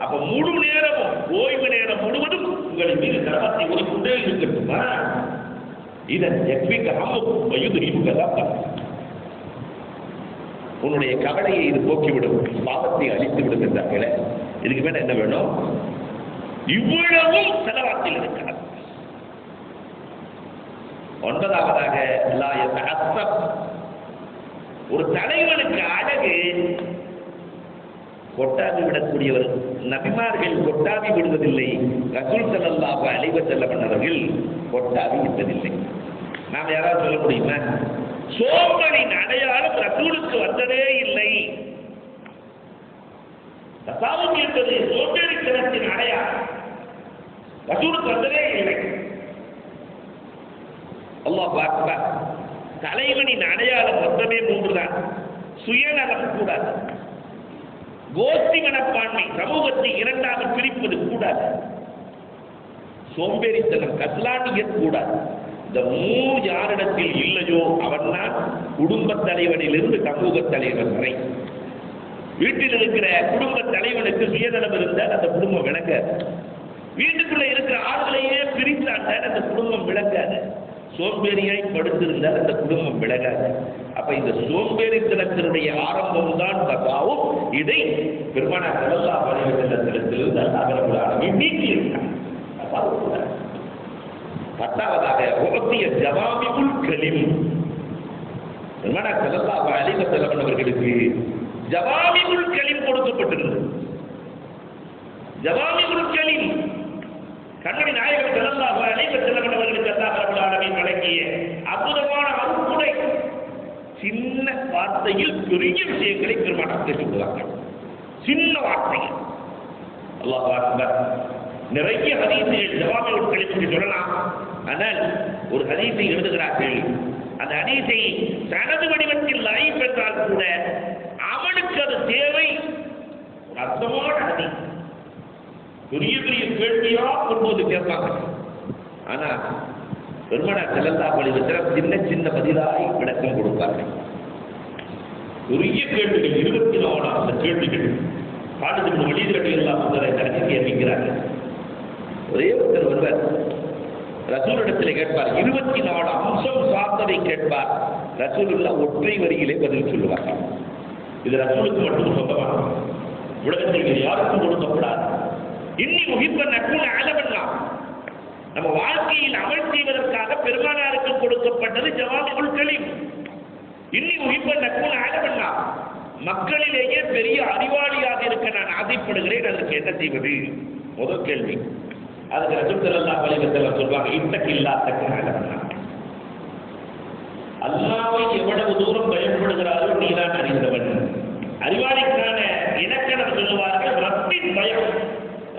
Speaker 1: அப்ப முழு நேரமும், ஓய்வு நேரம் முழுவதும் உங்களின் மீது ஸலவாத்தை ஓதிக்கொண்டே இருக்கட்டுமா? இதன் எக்விக அம்முக்கு வயுதுரிமுகதான். உன்னுடைய கவலையை இது போக்கிவிடும், பாவத்தை அழித்து விடும் என்றார்களே. இதுக்கு மேல என்ன வேணும்? இவ்வளவும் ஸலவாத்தில் இருக்கிறது. 9வதாக லா யதஅஸ்ஸப். ஒரு தலைவனுக்கு அழகு கொட்டாவி விடக்கூடியவர். நபிமார்கள் கொட்டாவி விடுவதில்லை. ரசூல் ஸல்லல்லாஹு அலைஹி வஸல்லம் அவர்கள் கொட்டாவி விட்டதில்லை. நாம் யாராவது சொல்ல முடியுமா? சோம்பலின் அடையாளம் ரசூலுக்கு வந்ததே இல்லை. தசாவுத் என்பது சோம்பேறித்தனத்தின் அடையாளம். ரசூலுக்கு வந்ததே இல்லை. அல்லாஹ் அக்பர். தலைவனின் அடையாளம் மொத்தமே 3 தான். சுயநலம் கூடாது. கோஷ்டி மனப்பான்மை, சமூகத்தை இரண்டாக பிரிப்பது கூடாது. சோம்பேறித்தனம், கஸ்லானியத் கூடாது. இந்த மூணு யாரிடத்தில் இல்லையோ அவன்தான் குடும்ப தலைவனிலிருந்து சமூக தலைவன் வரை. வீட்டில் இருக்கிற குடும்ப தலைவனுக்கு சுயநலம் இருந்தால் அந்த குடும்பம் விளங்காது. வீட்டுக்குள்ள இருக்கிற ஆளுகளையே பிரித்தாண்டால் அந்த குடும்பம் விளங்காது. சோம்பேறியாய் படுத்திருந்தால் அந்த குடும்பம் விளங்காது. அப்ப இந்த சோம்பேறித்தனத்தினுடைய ஆரம்பம் தான் தபாவும். இதை பெருமானார் ஸல்லல்லாஹு அலைஹி வஸல்லத்திலிருந்து அல்லாஹ் ரப்பல் ஆலமீன் நீக்கியிருக்கிறார். பத்தாவதாக உபத்திய ஜவாமிஉல் கலிம். பெருமானார் ஸல்லல்லாஹு அலைஹி வஸல்லம் அவர்களுக்கு ஜவாமிஉல் கலிம் கொடுக்கப்பட்டிருந்தது. ஜவாமிஉல் கலிம் கண்மணி நாயகம் ஸல்லல்லாஹு அலைஹி வஸல்லம் அவர்களுக்கு அல்லாஹ் ரப்பல் ஆலமீன் வழங்கிய அற்புதமான அருட்கொடை. சின்ன வார்த்தையில் பெரிய விஷயங்களை பெருமானார் பேசிவிடுவார்கள். சின்ன வார்த்தைகள். அல்லாஹ் அக்பர். நிறைய ஹதீஸுகள் ஜவாமிஉல் கலிமுக்கு சொல்லலாம். ஆனால் ஒரு ஹதீஸை எழுதுகிறார்கள். அந்த ஹதீஸை சனது வடிவத்தில் லைஃப் என்றால் கூட அவனுக்கு அது தேவை. ஒரு அர்த்தமான ஹதீஸ். பெரிய பெரிய கேள்வியா கொண்டு கேட்பாங்க. ஆனா பெருமானார் ஸல்லல்லாஹு அலைஹி வஸல்லம் சின்ன சின்ன பதிலாய் விளக்கம் கொடுப்பார்கள். பெரிய கேள்விகள் 24 அந்த கேள்விகள் காலத்துக்கு வழி ரலியல்லாஹு அன்ஹு தனக்கு கேட்கிறார்கள். ஒரே ஒருத்தர் வருவார், ரசூலிடத்தில் கேட்பார். 24 அம்சம் சார்ந்ததை கேட்பார். ரசூலுல்லாஹ் ஒற்றை வரியிலே பதில் சொல்லுவார்கள். இது ரசூலுக்கு மட்டும் சொந்தமான, உலகத்தில் யாருக்கும் கொடுக்கப்படாது. இன்னி முகிப்ப நக்குன அலவல்லாம். நம்ம வாழ்க்கையில் அமல் செய்வதற்காக பெருமானாருக்கு கொடுக்கப்பட்டது ஜவாமிஉல் கலீம். இன்னி முகிப்ப நக்குன அலவல்லாம். மக்களிலேயே பெரிய அறிவாளியாக இருக்க நான் ஆசைப்படுகிறேன். அதற்கு என்ன செய்வது? முதல் கேள்வி. அதுக்கு ரசூல் ஸல்லல்லாஹு அலைஹி வஸல்லம் சொல்வாங்க, இத்தகில்லாஹ் தக்குன அலவல்லாம். அல்லாஹ்வை எவ்வளவு தூரம் பயப்படுகிறாரோ நீதான் அறிந்தவன். அறிவாளிக்கான இலக்கணம் சொல்லுவார்கள் ரப்பின் பயம்.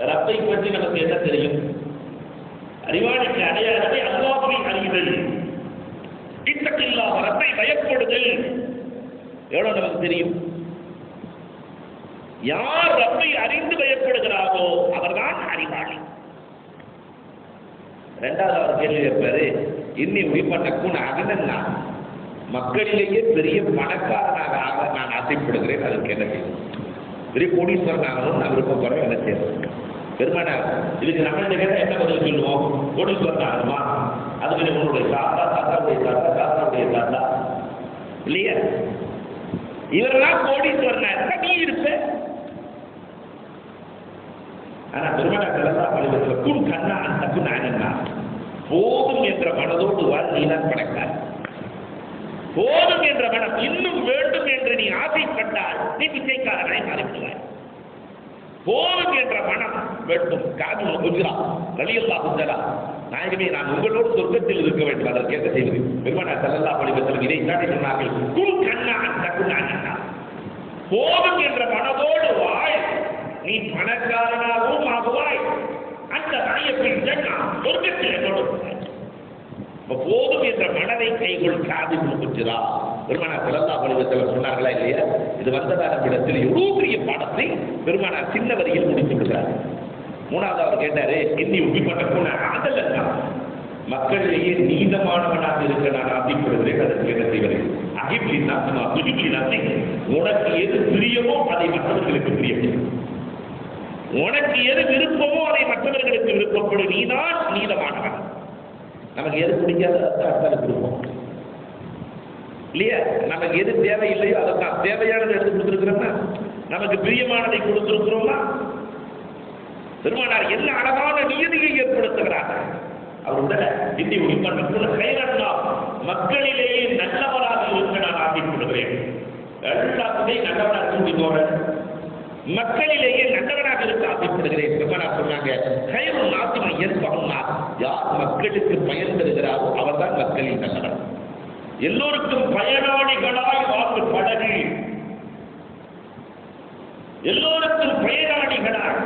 Speaker 1: ரப்பை பற்றி நமக்கு என்ன தெரியும்? அறிவாளிக்கு அடையாளத்தை அல்லாஹ்வை அறிதல். இத்தகில்லாஹ் ரப்பை பயப்படுதல் எவ்வளவு நமக்கு தெரியும்? யார் ரப்பை அறிந்து பயப்படுகிறாரோ அவர்தான் அறிவாளி. இரண்டாவது அவர் கேள்வி கேட்பாரு, இன்னி உயிர்ப்பட்டக்கும் அகனன்னா, மக்களிலேயே பெரிய பணக்காரனாக ஆக நான் ஆசைப்படுகிறேன். அதற்கு என்ன செய்யும்? பெரிய கோடீஸ்வரன் ஆகணும் நான் விருப்பப்படுறேன். என்ன செய்யணும்? பெருமானார் இதுக்கு நம்மள்கிட்ட கேட்டால் என்ன பதில் சொல்லுவோம்? கோடீஸ்வரன் ஆகணுமா? அதுக்கு உங்களுடைய தாத்தா, தாத்தாவுடைய தாத்தா, தாத்தாவுடைய தாத்தா இல்லையா? இவரெல்லாம் கோடீஸ்வரனா இருந்தா நீ இருப்ப. ஆனா பெருமானார் ஸல்லல்லாஹு அலைஹி வஸல்லம் குன் கன்னா அந்த குன் அனன்னா, போதும் என்ற மனதோடு வாழ், நீதான் பணக்கார். போதும் என்ற மனம், இன்னும் வேண்டும் என்று நீ ஆசைப்பட்டால் நீ பிச்சைக்காரனாய் மாறிவிடுவாய். போதும் என்ற மனம் வேண்டும். காது குஜ்ரா ரலியல்லாஹு தஆலா, நாயகமே நான் உங்களோடு சொர்க்கத்தில் இருக்க வேண்டும். அதற்கு என்ன செய்வது? பெருமானார் ஸல்லல்லாஹு அலைஹி வஸல்லம் இதை தாண்டி சொன்னார்கள், குன் கன்னா அந்த குன் அனன்னா, போதும் என்ற மனதோடு வாழ், நீ பணக்காரனாகவும் ஆகுவாய். அந்த நாயகத்தின் ஜன்னா சொர்க்கத்தில் கொடுப்பாய். போதும் என்ற மனதை கைகொள் காது குஜ்ரா. பெருமானார் ஸல்லல்லாஹு அலைஹி வஸல்லம் சொன்னார்களா இல்லையா? இது வந்ததான இடத்தில் எவ்வளவு பெரிய பாடத்தை பெருமானார் சின்ன வரியில் முடித்து விடுகிறார். மூணாவது அவர் கேட்டாரு, இன்னி உப்பிப்பட்ட அதல்ல, மக்களிலேயே நீதமானவனாக இருக்க நான் ஆசைப்படுகிறேன். அதற்கு என்ன செய்வது? அகிப்லி நாசமா துஜிப்லி நாசி. உனக்கு எது பிரியமோ அதை மற்றவர்களுக்கு பிரியம். உனக்கு எது விருப்பமோ அதை மற்றவர்களுக்கு விருப்பப்படும். நீதான் நீதமானவன். நமக்கு எது பிடிக்காத அர்த்தம் கொடுப்போம் இல்லையா? நமக்கு எது தேவையில்லையோ அதான் தேவையானதை எடுத்து கொடுத்துருக்கிறோம்னா, நமக்கு பிரியமானதை கொடுத்திருக்கிறோமா? பெருமானார் என்ன அழகான நியதியை ஏற்படுத்துகிறார். அவருடைய இந்தி உயிர்ப்பட்ட கைரண்ணா, மக்களிலேயே நல்லவராக இருக்க நான் ஆசைப்படுகிறேன். எல்லாத்துலேயும் நல்லவனாக கூட்டி போறேன். மக்களிலேயே நல்லவனாக இருக்க ஆசைப்படுகிறேன். பெருமானார் சொன்னாங்க, கைரு நாத்திமை ஏற்பகும்னா, யார் மக்களுக்கு பயன் தருகிறாரோ அவர்தான் மக்களின் நல்லவன். எல்லோருக்கும் பயனாளிகளாய் வாழ்ந்து பழகு. எல்லோருக்கும் பயனாளிகளாய்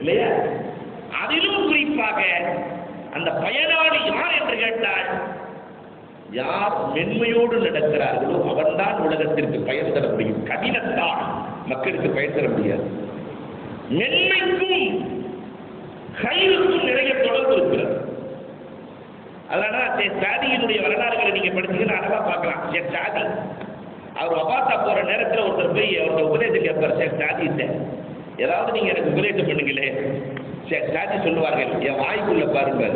Speaker 1: இல்லையா? அதிலும் குறிப்பாக அந்த பயனாளி யார் என்று கேட்டால், யார் மென்மையோடு நடக்கிறார்களோ அவன்தான் உலகத்திற்கு பயன் தர முடியும். கடினத்தால் மக்களுக்கு பயன் தர முடியாது. மென்மைக்கும் கயிறுக்கும் நிறைய தொடர்பு இருக்கிறது. அதனால சாதியினுடைய வரலாறுகளை நீங்க படிச்சீங்கன்னா அழகா பார்க்கலாம். ஷேக் சாதி அவர் வபாத்தா போற நேரத்தில் ஒருத்தர் போய் அவரோட உபதேசம் கேட்பார். ஷேக் சாதி ஏதாவது நீங்க எனக்கு உபதேசம் பண்ணுங்களே. ஷேக் சாதி சொல்லுவார்கள், என் வாய்க்குள்ள பாருங்க.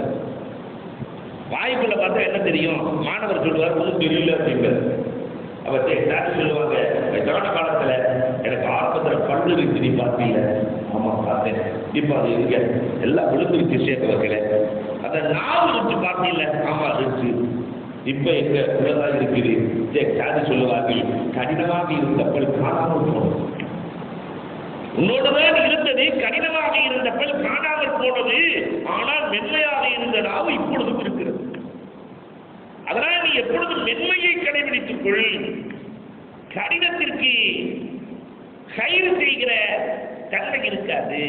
Speaker 1: வாய்க்குள்ள பார்த்தா என்ன தெரியும்? மாணவர் சொல்லுவார், ஒன்றும் தெரியல அப்படிங்கிறார். அவர் ஷேக் சாதி சொல்லுவாங்க, கொரோனா காலத்துல எனக்கு ஆரம்பத்தில் பல்லு இருக்கு, நீ பார்த்தீங்க? ஆமா பார்த்தேன். இப்ப அது இருக்க எல்லாம் விழுந்துருச்சு சேர்க்கவர்களே. அந்த நாவு வச்சு பார்த்தீங்கல்ல? ஆமா இருந்துச்சு. இப்ப எங்க உள்ளதா இருக்குது. சாதி சொல்லுவார்கள், கடினமாக இருந்தப்பல் காணாமல் போனது. உன்னோடுதான் இருந்தது, கடினமாக இருந்தப்பல் காணாமல் போனது. ஆனால் மென்மையாக இருந்த நாவு இப்பொழுதும் இருக்கிறது. அதனால் நீ எப்பொழுதும் மென்மையை கடைபிடித்துக் கொள். கடினத்திற்கு கயிறு செய்கிற தன்மை இருக்காது.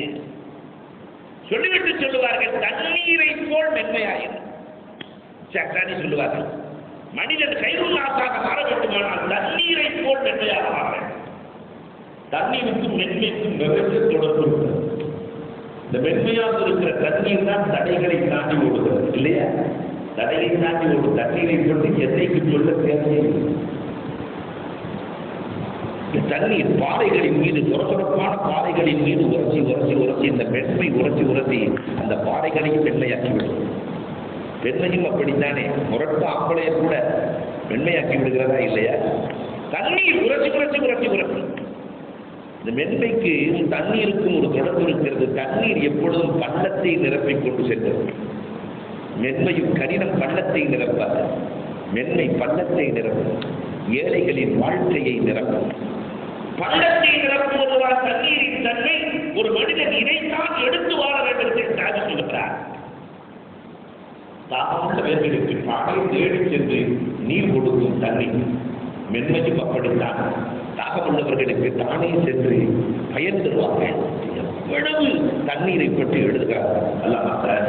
Speaker 1: சொல்லிவிட்டு சொல்லுவார்கள், தண்ணீரை போல் மென்மையாயிரு. சாதி சொல்லுவார்கள், மனிதன் கயிறுள்ளாக்காக மாற வேண்டுமானால் தண்ணீரை போல் மென்மையாக மாற வேண்டும். தண்ணீருக்கும் மென்மைக்கும் நிறைய தொடர்பு இருக்கிறது. இந்த மென்மையாக இருக்கிற தண்ணீர் தான் தடைகளை தாண்டி ஓடுகிறது இல்லையா? தடையை தாண்டி ஓடும் தண்ணீரை சொல்லி எல்லைக்கு சொல்ல தேவையில்லை. தண்ணீர் பாறைகளின் மீது, சொரசொரப்பான பாறைகளின் மீது உரசி உரசி உரசி இந்த மென்மை உரசி உரசி அந்த பாறைகளையும் மென்மையாக்கிவிடும். பெண்மையும் அப்படித்தானே, முரட்டு ஆம்பளைய கூட மென்மையாக்கி விடுகிறதா இல்லையா? தண்ணீர் உரசி உரசி உரசி உரசி. இந்த மென்மைக்கு தண்ணீருக்கும் ஒரு தொடர்பு இருக்கிறது. தண்ணீர் எப்பொழுதும் பள்ளத்தை நிரப்பிக் கொண்டு சென்றது. மென்மையும் கடினம் பள்ளத்தை நிரப்பாது. மென்மை பள்ளத்தை நிரப்பும். ஏழைகளின் வாழ்க்கையை நிரப்பும். பள்ளத்தை நிரப்புவதுதான் தண்ணீரின் தன்மை. ஒரு மனிதன் இதைத்தான் எடுத்து வாழ வேண்டும் என்று சாதி சொல்கிறார். தாகமுள்ள வேர்களுக்கு பாடை தேடி சென்று நீர் கொடுக்கும் தண்ணீர். மென்மையும் அப்படித்தான். தாகமுள்ளவர்களுக்கு தானே சென்று பயன் தருவார்கள். எவ்வளவு தண்ணீரை பற்றி எழுதுகிறார் அல்லாஹ்.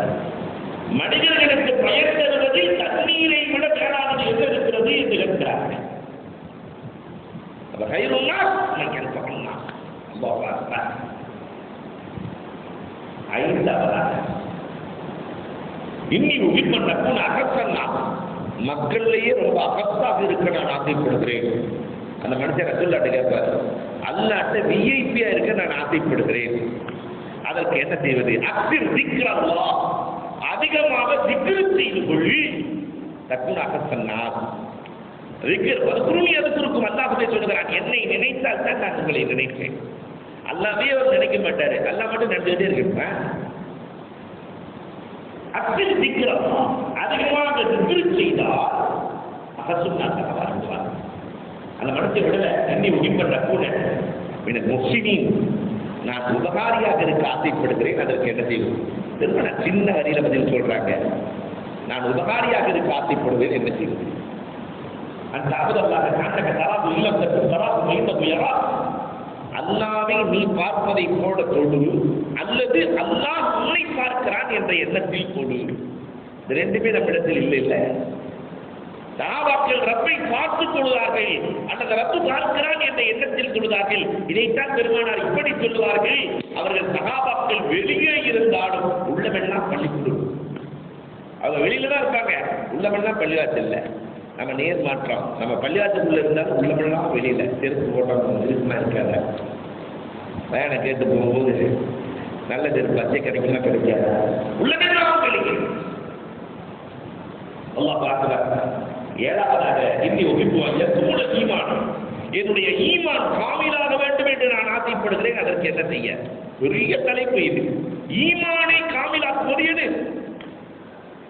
Speaker 1: மனிதர்களுக்கு பயன் தருவது தண்ணீரை விட மேலானது என்ன இருக்கிறது என்று கேட்கிறார்கள். ஐந்தாவதாக இன்னி உயிர்மன்னக்கும் அகசன்னா, மக்களிலேயே ரொம்ப அகத்தாக இருக்க நான் ஆசைப்படுகிறேன். அந்த மனுஷன் ரசூலுல்லாஹ் கேட்பார், அல்லாஹ்ட்ட விஐபியா இருக்க நான் ஆசைப்படுகிறேன். அதற்கு என்ன செய்வது? அக்ஸிர் திக்ரல்லாஹ், அதிகமாக திக்ர் செய்து கொள். தக்குன் அகசன்னா திக்ர் வதுகுருனி அதுகுருக்கும். அல்லாஹ்வே சொல்கிறான், என்னை நினைத்தால் தான் நான் உங்களை நினைப்பேன். அல்லாஹ்வே அவர் நினைக்க மாட்டாரு, அல்லாஹ் மட்டும் நினைச்சுட்டே இருப்பேன். அக்ஸிர் திக்ரல்லாஹ், அதிகமாக திக்ர் செய்தால் அகசுன்னாக வாழ்வார். அந்த மனத்தை விடல என்னை உயிர்பண்ட கூட எனக்கு முஸ்லிமின் நான் உபகாரியாக இருக்க ஆசைப்படுகிறேன். அதற்கு என்ன செய்வது? திரும்ப சின்ன வரியில பதில் சொல்றாங்க, நான் உபகாரியாக இருக்க ஆசைப்படுவேன். என்ன செய்வது? அந்த அபுதல்லாக காண்டக தராபு இல்லம் தட்டு தராபு மைந்தது யரா, அல்லாஹ்வை நீ பார்ப்பதை போல தொடு, அல்லது அல்லாஹ் உன்னை பார்க்கிறான் என்ற எண்ணத்தில் தொடு. இந்த ரெண்டுமே நம்மிடத்தில் இல்லை. இல்லை, சஹாபாக்கள் ரப்பை பார்த்து தொழுதார்கள், அந்த ரப்பு பார்க்கிறான் என்ற எண்ணத்தில் தொழுதார்கள். இதைத்தான் பெருமானார் இப்படி சொல்லுவார்கள், அவர்கள் சஹாபாக்கள் வெளியே இருந்தாலும் உள்ளமெல்லாம் பள்ளிக்கூடம். அவங்க வெளியில தான் இருப்பாங்க, உள்ளமெல்லாம் பள்ளிவாசல்ல. நம்ம நேர் மாற்றம், நம்ம பள்ளிவாசலுக்குள்ள இருந்தாலும் உள்ளமெல்லாம் வெளியில. செருப்பு போட்டோம் இருக்குமா இருக்காத, பயணம் கேட்டு போகும்போது நல்ல செருப்பு அச்சை கிடைக்குமா கிடைக்காத, உள்ளமெல்லாம் வெளியே. அல்லாஹ் பார்க்கிறார். ஏழாவதாக இன்னி ஒப்பிப்புவாங்க தூள ஈமான், என்னுடைய ஈமான் காமிலாக வேண்டும் என்று நான் ஆசைப்படுகிறேன். அதற்கு என்ன செய்ய? பெரிய தலைப்பு இது. ஈமானை காமிலாக்குவது எது?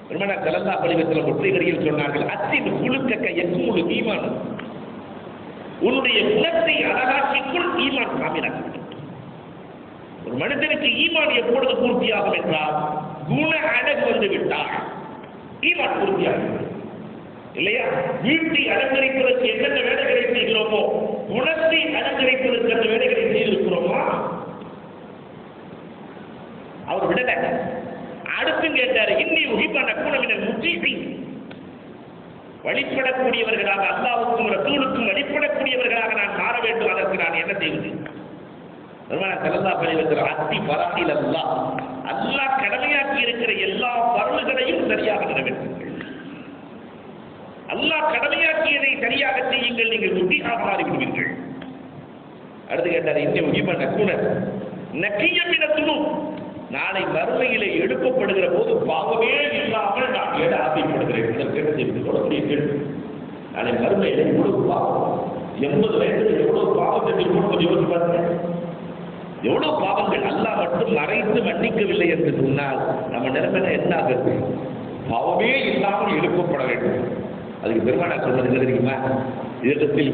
Speaker 1: பெருமானார் ஸல்லல்லாஹு அலைஹி வஸல்லம் ஒற்றையடியில் சொன்னார்கள், அத்தின் குலுக்க யக்குமுல் ஈமான், உன்னுடைய குணத்தை அழகாக்கிக்குள் ஈமான் காமிலாக்கும். ஒரு மனிதனுக்கு ஈமான் எப்பொழுது பூர்த்தியாகும் என்றால், குண அழகு வந்து விட்டால் ஈமான் பூர்த்தியாகும். இல்லையா? வீட்டை அலங்கரிப்பதற்கு எந்தெந்த வேலைகளை செய்கிறோமோ, குணத்தை அலங்கரிப்பதற்கு அந்த வேலைகளை செய்திருக்கிறோமா? அவர் விடல. அடுத்து கேட்டார், இன்னி உகிப்பான குணமினர் முஜீபி, வழிபடக்கூடியவர்களாக, அல்லாஹ்வுக்கும் ரசூலுக்கும் வழிபடக்கூடியவர்களாக நான் மாற வேண்டும். அதற்கு நான் என்ன செய்வது? அல்லாஹ் கடமையாக்கி இருக்கிற எல்லா பருள்களையும் சரியாக நிறைவேற்றுங்கள். அல்லாஹ் கடமையாக்கியதை சரியாக செய்யுங்கள், நீங்கள் முட்டியாக மாறிவிடுவீர்கள். அடுத்து கேட்டார், இன்னும் முக்கியமான நக்குனர் நக்கியமினத்துணும், நாளை மறுமையிலே எழுப்பப்படுகிற போது பாவமே இல்லாமல் நான் ஏட ஆசைப்படுகிறேன். நாளை மறுமையிலே எவ்வளவு பாவம், 80 வயதில் எவ்வளவு பாவம் என்று கொஞ்சம் யோசிச்சு பாருங்க. எவ்வளவு பாவங்கள் அல்லாஹ் மட்டும் மறைத்து மன்னிக்கவில்லை என்று சொன்னால் நம்ம நிலைமை என்ன ஆகுது? பாவமே இல்லாமல் எழுப்பப்பட வேண்டும். அதுக்கு பெருமானா சொன்னது தெரியுமா? இதத்தில்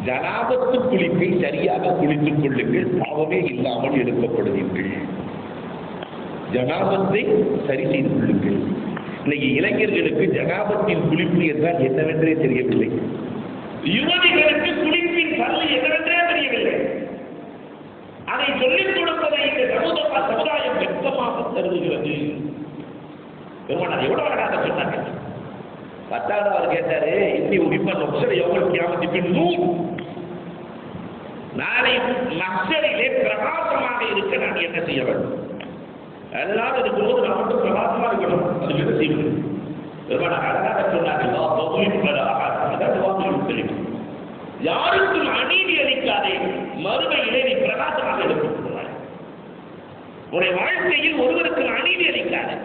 Speaker 1: ஜனாபத்து குளிப்பை சரியாக குளித்துக் கொள்ளுங்கள், பாவமே இல்லாமல் எழுப்பப்படுவீர்கள். ஜனாபத்தை சரி செய்து கொள்ளுங்கள். இன்னைக்கு இளைஞர்களுக்கு ஜனாபத்தின் குளிப்பு என்றால் என்னவென்றே தெரியவில்லை. யுவதிகளுக்கு குளிப்பின் பள்ளி என்னவென்றே தெரியவில்லை. அதை சொல்லிக் கொடுப்பதை இந்த சமுதாயம் வெப்பமாக கருதுகிறது. பெருமானார் எவ்வளவு அழகாக சொன்னாங்க. 10வது அவர் கேட்டாரு, இன்னி உரிமை நொக்சரை எவ்வளவு கியாமத்தி பின்னும், நாளை மக்சரிலே பிரகாசமாக இருக்க நான் என்ன செய்ய வேண்டும்? எல்லாரும் இருக்கும்போது நான் மட்டும் பிரகாசமாக இருக்கணும், அதுக்கு என்ன செய்வது? பெருமானார் அழகாக சொன்னார்கள், யாருக்கும் அநீதி அளிக்காதே, மறுமையிலே நீ பிரகாசமாக எடுக்கப்படுவாய். உன்னுடைய வாழ்க்கையில் ஒருவருக்கு அநீதி அளிக்காதே.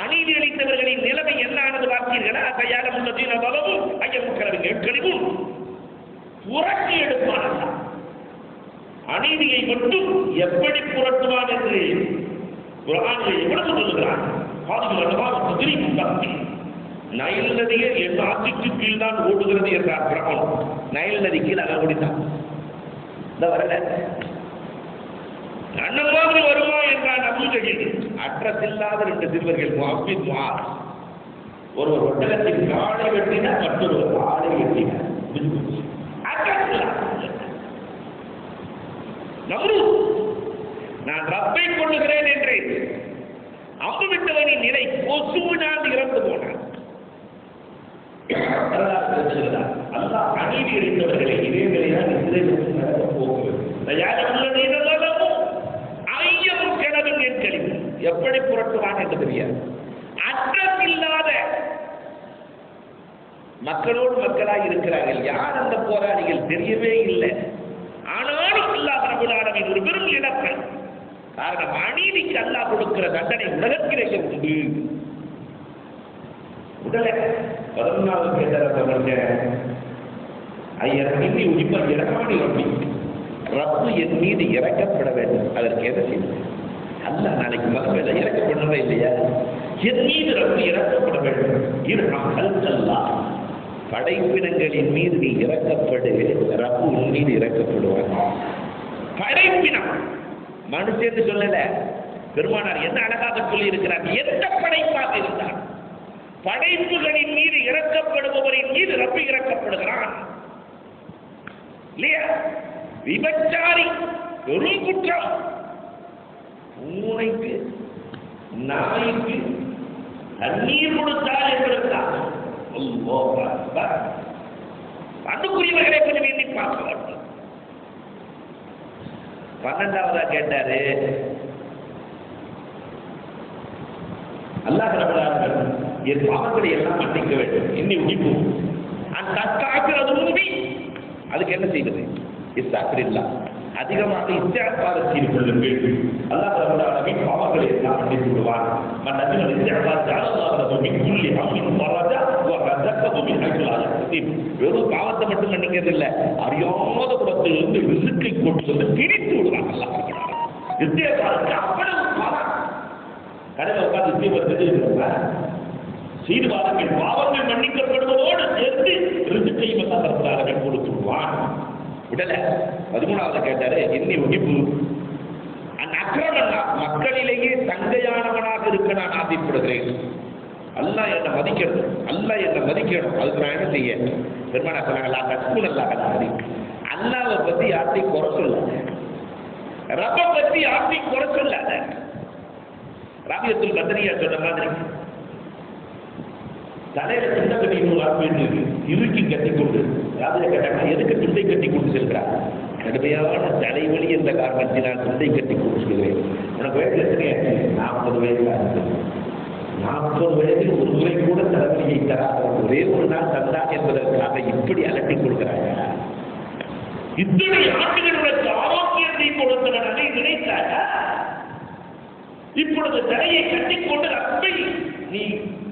Speaker 1: அநீதி அளித்தவர்களின் நிலைமை என்ன ஆனது பார்த்தீர்களா? கையாள முன்னதீன பலவும் ஐயமும் புரட்டி எடுப்பான். அநீதியை மட்டும் எப்படி புரட்டுவான் என்று குர்ஆனில் எவ்வளவு சொல்லுகிறான். நைல் நதியை என் ஆட்சிக்கு கீழ் தான் ஓடுகிறது என்றார் பிரபலம். நைல் நதி கீழ் அங்க ஓடித்தான் இந்த வரல. அண்ணன் மாதிரி வருமா என்றான் அபூஜஹில். அட்ரஸ் இல்லாத 2 சிறுவர்கள் முஹம்மித் முஆஸ். ஒருவர் ஒட்டகத்தின் காலை வெட்டினார், மற்றொருவர் ஆடை வெட்டினார். நான் ரப்பை கொள்ளுகிறேன் என்று அம்பு விட்டவனின் நிலை கொசுவினால் இறந்து போனார். அல்லாஹ் அநீதி அளித்தவர்களை இதே நிலையால் இஸ்ரேலுக்கு நடக்க போகிறது. எப்படி புரட்டுவான் என்று தெரியாது. அட்ரஸ் இல்லாத மக்களோடு மக்களாய் இருக்கிறார்கள். யார் அந்த போராளிகள் தெரியவே இல்லை. ஆனாலும் அல்லாஹ் ரப்பல் ஆலமீன் ஒரு பெரும் இழப்பை. காரணம், அநீதிக்கு அல்லாஹ் கொடுக்கிற தண்டனை உலகத்திலேயே உண்டு. உடலை 14வது கேட்டாங்க, ஐயன் இன்னி உயிப்ப இறக்காணி ரப்பி, ரப்பு என் மீது இறக்கப்பட வேண்டும். அதற்கு என்ன செய்யும்? அல்ல நாளைக்கு மறுமையில இறக்கப்படவே இல்லையா? என் மீது ரப்பு இறக்கப்பட வேண்டும். அல்லா படைப்பினங்களின் மீது நீ இறக்கப்படு, ரப்பு உன் மீது இறக்கப்படுவார். படைப்பினம் மனுஷன் சொல்லல. பெருமானார் என்ன அழகாக சொல்லி இருக்கிறார். எந்த படைப்பாக இருந்தார், படைப்புகளின் மீது இறக்கப்படுபவரின் மீது ரப்பு இறக்கப்படுகிறான் இல்லையா? விபச்சாரி பெரும் குற்றம். பூனைக்கு நாய்க்கு தண்ணீர் கொடுத்தால் என்பதற்காக அன்புக்குரியவர்களை கொஞ்சம் எண்ணி பார்க்க வேண்டும். 12வதா கேட்டாரு, அல்லாஹ் ரப்பல் ஆலமீன் என் பாவங்களை எல்லாம் மன்னிக்க வேண்டும். இன்னி உயிப்பு அந்த காக்கிறது உண்மை. அதுக்கு என்ன செய்வது? இஸ்தாக்பிருல்லா, அதிகமாக இஸ்திக்பார் செய்து கொள்ளுங்கள். அல்லாஹ் ரப்பல் ஆலமீன் பாவங்களை எல்லாம் மன்னித்து விடுவார். மன்னதில் இஸ்திக்பார் அல்லாஹ் ரப்பல் குல்லி அம்மின் ஃபரஜா வ ரஸகஹு மின் ஹைது லா யஹ்தஸிப். வெறும் பாவத்தை மட்டும் மன்னிக்கிறது இல்ல, அறியாத புறத்திலிருந்து ரிஸ்கை கொண்டு வந்து பிரித்து விடுவார் அல்லாஹ் ரப்பல் ஆலமீன். இஸ்திக்பாருக்கு அவ்வளவு பாவம். கடையில் உட்கார்ந்து இஸ்திக்பார் செஞ்சிருக்கிறோம்னா செய்து பாருங்கள், பாவங்கள் மன்னிக்கப்படுவதோடு சேர்த்து ரிஸ்கையும் அல்லாஹ் ரப்பல் ஆலமீன் கொடுத்து விடுவான். விடல. 13வது கேட்டாரு, இன்னி உயிப்பு அந்த அக்கிரமல்லா, மக்களிலேயே தங்கையானவனாக இருக்க நான் ஆசைப்படுகிறேன். அல்லாஹ் என்னை மதிக்கணும், அல்லாஹ் என்னை மதிக்கணும். அதுக்கு நான் என்ன செய்ய? பெருமானா சொன்னாங்களா, கஸ்பூன் அல்லாஹ் கலாதி. அல்லாஹ்வை பத்தி யார்த்தையும் குறை சொல்லாத, ரப்ப பத்தி யார்த்தையும் குறை சொல்லாத. ராபியத்துல் பத்ரியா சொன்ன மாதிரி தலையில சின்ன கட்டி இருக்கு, இறுக்கி கட்டி கொண்டு ராஜா கேட்டாங்க, எதுக்கு துண்டை கட்டி கொண்டு செல்கிறார்? கடுமையான தலைவலி என்ற காரணத்தினால் துண்டை கட்டி கொடுத்துருவேன். உனக்கு வயது எத்தனையாச்சு? 40 வயது ஆச்சு. 40 வயதில் ஒரு முறை கூட தலைவலியை தராத ஒரே ஒரு நாள் தந்தான் என்பதற்காக இப்படி அலட்டிக் கொள்கிறாயா? இத்தனை ஆண்டுகளுக்கு ஆரோக்கியத்தை கொடுத்தவன் அதை நினைத்தாயா? இப்பொழுது தலையை கட்டிக்கொண்டு அப்பை நீ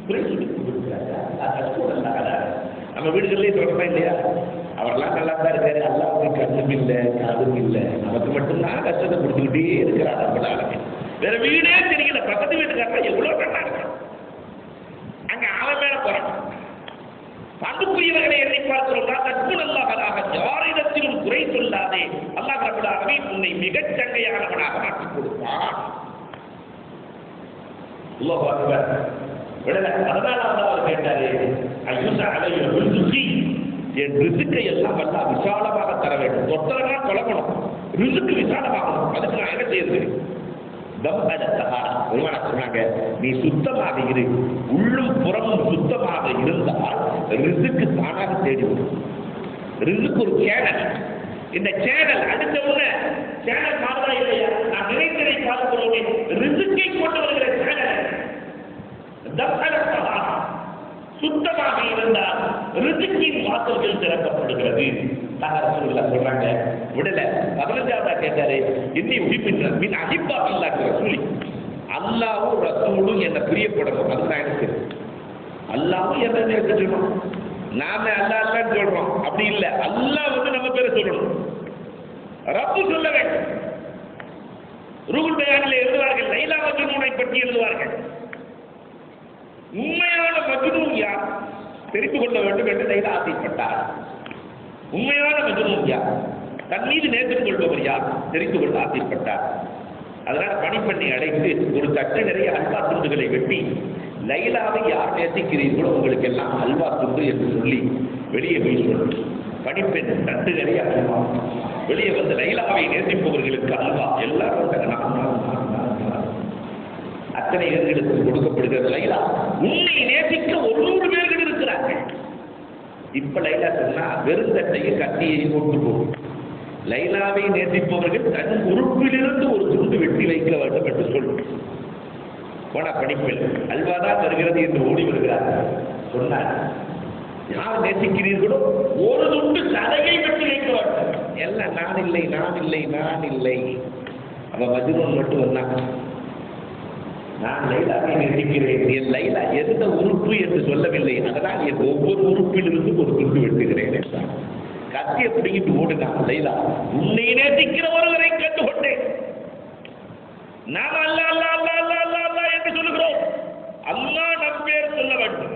Speaker 1: குறை சொல்லிக் கொண்டிருக்கிறாயா? நம்ம வீடுகளிலே சொல்றோமா இல்லையா? அவர்லாம் நல்லா தான் இருக்காரு, அல்லாவுக்கு கண்ணும் இல்லை காதும் இல்லை, நமக்கு மட்டும்தான் கஷ்டத்தை கொடுத்துக்கிட்டே இருக்கிறார். நம்மளால வேற வீடே தெரியல. பக்கத்து வீட்டுக்காரன் எவ்வளவு நல்லா இருக்கான், அங்க அவன் மேல போறான். பண்புக்குரியவர்களை எண்ணி பார்க்கிறோம்னா தற்போது அல்லாஹ் யாரிடத்திலும் குறை சொல்லாதே, அல்லாஹ் ரப்பலாகவே உன்னை மிகச் சங்கையானவனாக மாற்றிக் கொடுப்பான். அதனால அவர் கேட்டாரு, என் ரிசுக்கை எல்லாம் வல்லா விசாலமாக தர வேண்டும். தொட்டலனா தொலைக்கணும், ரிசுக்கு விசாலமாகணும். அதுக்கு நான் என்ன செய்யறது? சொன்னாங்க, நீ சுத்தமாக இரு, உள்ளும் புறமும் சுத்தமாக இருந்தால் ரிசுக்கு தானாக தேடிவிடும். ரிசுக்கு ஒரு சேனல். இந்த சேனல் அடுத்த உடனே சேனல் மாறுதா இல்லையா? நான் நினைத்ததை பார்க்கிறோம். ரிசுக்கை கொண்டு வருகிற சேனல் சுத்தமாக இருந்தால் ரிசுக்கின் வாசல்கள் திறக்கப்படுகிறது. சொல்றாங்க விடல. 15ஆவதா கேட்டாரு, இன்னி உயிர்ப்பின் அகிப்பா இல்லாத ரசூலி, அல்லாவும் ரசூலும் என்ன பிரியப்படணும். அதுதான் எனக்கு அல்லாவும் என்ன நேசிக்கணும். நாம அல்லா அல்லான்னு சொல்றோம், அப்படி இல்லை. அல்லாஹ் நம்ம பேரை சொல்லணும், ரப்பு சொல்ல வேண்டும். ரூல் பயானில் எழுதுவார்கள், லைலா மஜ்னூனை பற்றி எழுதுவார்கள். உண்மையான மஜ்னூன் யார் தெரிந்து கொள்ள வேண்டும் என்று லைலா ஆசைப்பட்டார். உண்மையான மஜ்னூன் யார், தன் மீது நேர்ந்து கொள்பவர் யார் தெரிந்து கொள்ள ஆசைப்பட்டார். அதனால பணிப்பெண்ணை அழைத்து ஒரு தட்டு நிறைய அல்வா துண்டுகளை வெட்டி, லைலாவை யார் நேசிக்கிறீர்களோ உங்களுக்கு எல்லாம் அல்வா துண்டு என்று சொல்லி வெளியே போய் சொல்லு. பணிப்பெண் தட்டு நிறைய அல்வா, வெளியே வந்து லைலாவை நேசிப்பவர்களுக்கு அல்வா எல்லாரும் அத்தனை பேர்களுக்கு கொடுக்கப்படுகிறது. லைலா உன்னை நேசிக்க 100 பேர்கள் இருக்கிறார்கள். இப்ப லைலா சொன்னா வெறும் தட்டையும் கத்தியையும் கொண்டு போகும். லைலாவை நேசிப்பவர்கள் தன் உறுப்பிலிருந்து ஒரு துண்டு வெட்டி வைக்க வேண்டும் என்று சொல்லும். போனா படிப்பில் அல்வாதான் தருகிறது என்று ஓடி வருகிறார்கள். சொன்னார், யார் நேசிக்கிறீர்களோ ஒரு துண்டு தலையை வெட்டி வைக்க வேண்டும். எல்லாம் நான் இல்லை நான் இல்லை நான் இல்லை. அவன் மஜ்னூன் மட்டும் வந்தான், நான் லைலாவை நேசிக்கிறேன். என் லைலா எந்த உறுப்பு என்று சொல்லவில்லை, அதனால் என் ஒவ்வொரு உறுப்பிலிருந்து ஒரு துண்டு வெட்டுகிறேன் என்றான். கத்தியை பிடிக்கிட்டு ஓடுனான். லைலா, உன்னை நேசிக்கிற ஒருவரை கண்டுகொண்டேன். நாம் அல்லா அல்லா அல்லா அல்லா அல்லா அல்லா என்று சொல்லுகிறோம். அல்லாஹ் நம் பேர் சொல்ல வேண்டும்,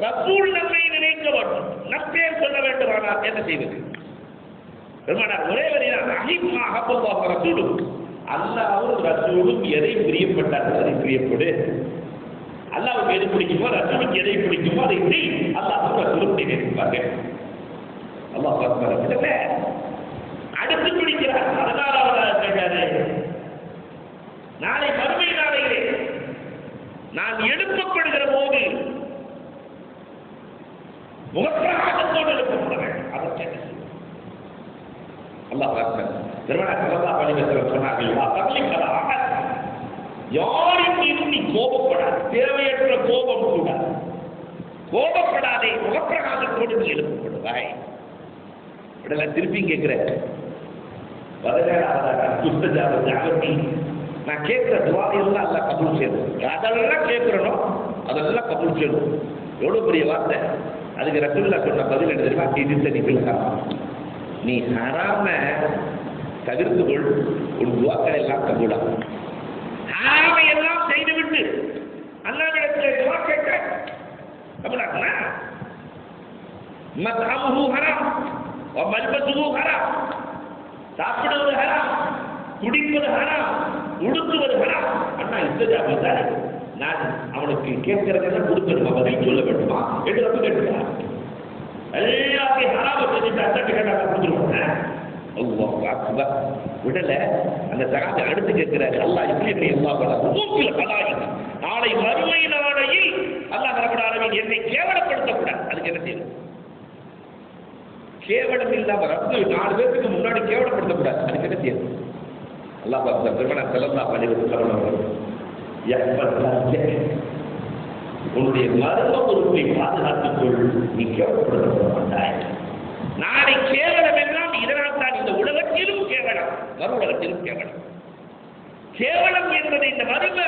Speaker 1: ரசூல் நம்மை நினைக்க வேண்டும், நம் பேர் சொல்ல வேண்டும். ஆனால் என்ன செய்வது? ஒரே வரிதான், அஹிம்மா அஹப்பல்லாஹ் ரசூலும், அல்லாஹ்வும் ரசூலும் எதை பிரியப்பட்டார்கள் அதை பிரியப்படு. அல்லாஹ்வுக்கு எது பிடிக்குமோ ரசூலுக்கு எதை பிடிக்குமோ அதை செய். அல்லாஹ்வும் ரசூலும் நேசிப்பார்கள். அல்லாஹ் பார்ப்பார். அடுத்து பிடிக்கிறார். 16ஆவதாக கேட்டாரு, நாளை மறுமை நாளையிலே நான் எழுப்பப்படுகிற போது முகப்பிரகாசத்தோடு எழுப்பப்பட வேண்டும். அதற்கு என்ன செய்யும்? அல்லாஹ் பார்ப்பார். யாரின் மீதும் நீ கோபப்படாது, தேவையற்ற கோபம் கூட கோபப்படாதே, முகப்பிரகாசத்தோடு நீ எழுப்பப்படுவாய். திருப்பி கேட்கிற 17ஆவதாக நான் கேட்கிற துவாரையெல்லாம் அல்ல கபூல் செய்யணும். அதெல்லாம் கேட்கிறனோ அதெல்லாம் கபூல் செய்யணும். எவ்வளவு பெரிய வார்த்தை. அதுக்கு ரசூலுல்லாஹ் சொன்ன பதில் என்ன தெரியுமா? இது நீ ஹராம தவிர்த்து கொள், உன் துவாக்கள் எல்லாம் கபூலாகும். ஹராமை எல்லாம் செய்துவிட்டு அல்லாஹ்விடத்தில் துவா கேட்க கபூலாகுமா? மத்அமுஹு ஹராம் வ மல்பஸுஹு ஹராம், சாப்பிடுவது ஹராம், குடிப்பது ஹராம், உடுத்துவது ஹராம். அண்ணா இஸ்திஜாபா தானே, நான் அவனுக்கு கேட்கிறதெல்லாம் கொடுக்கணுமா, பதில் சொல்ல வேண்டுமா என்று ரப்பு கேட்கிறார். எல்லாத்தையும் ஹராம செஞ்சுட்டு அத்தட்டு கேட்டாங்க கொடுத்துருவாங்க. விடல அந்த சகாதி அடுத்து கேட்கிறாரு, அல்லாஹ் இப்படி நாளை மறுமை நாளையில் அல்லாஹ் ரப்பல் ஆலமீன் என்னை கேவலப்படுத்தக்கூடாது. அதுக்கு என்ன செய்யணும்? கேவலம் இல்லாம ரப்பு 4 பேருக்கு முன்னாடி கேவலப்படுத்தக்கூடாது. அதுக்கு என்ன செய்யணும்? அல்லாஹ் பார்த்த பெருமானார் ஸல்லல்லாஹு அலைஹி வஸல்லம் உன்னுடைய மர்ம பொறுப்பை பாதுகாத்துக் கொள், நீ கேவலப்படுத்த மாட்டாய். நாளை கேவலம் எல்லாம் இதனால் தான் இந்த உலகத்திலும் கேவலம், மறு உலகத்திலும் கேவலம். கேவலம் என்பது இந்த மர்ம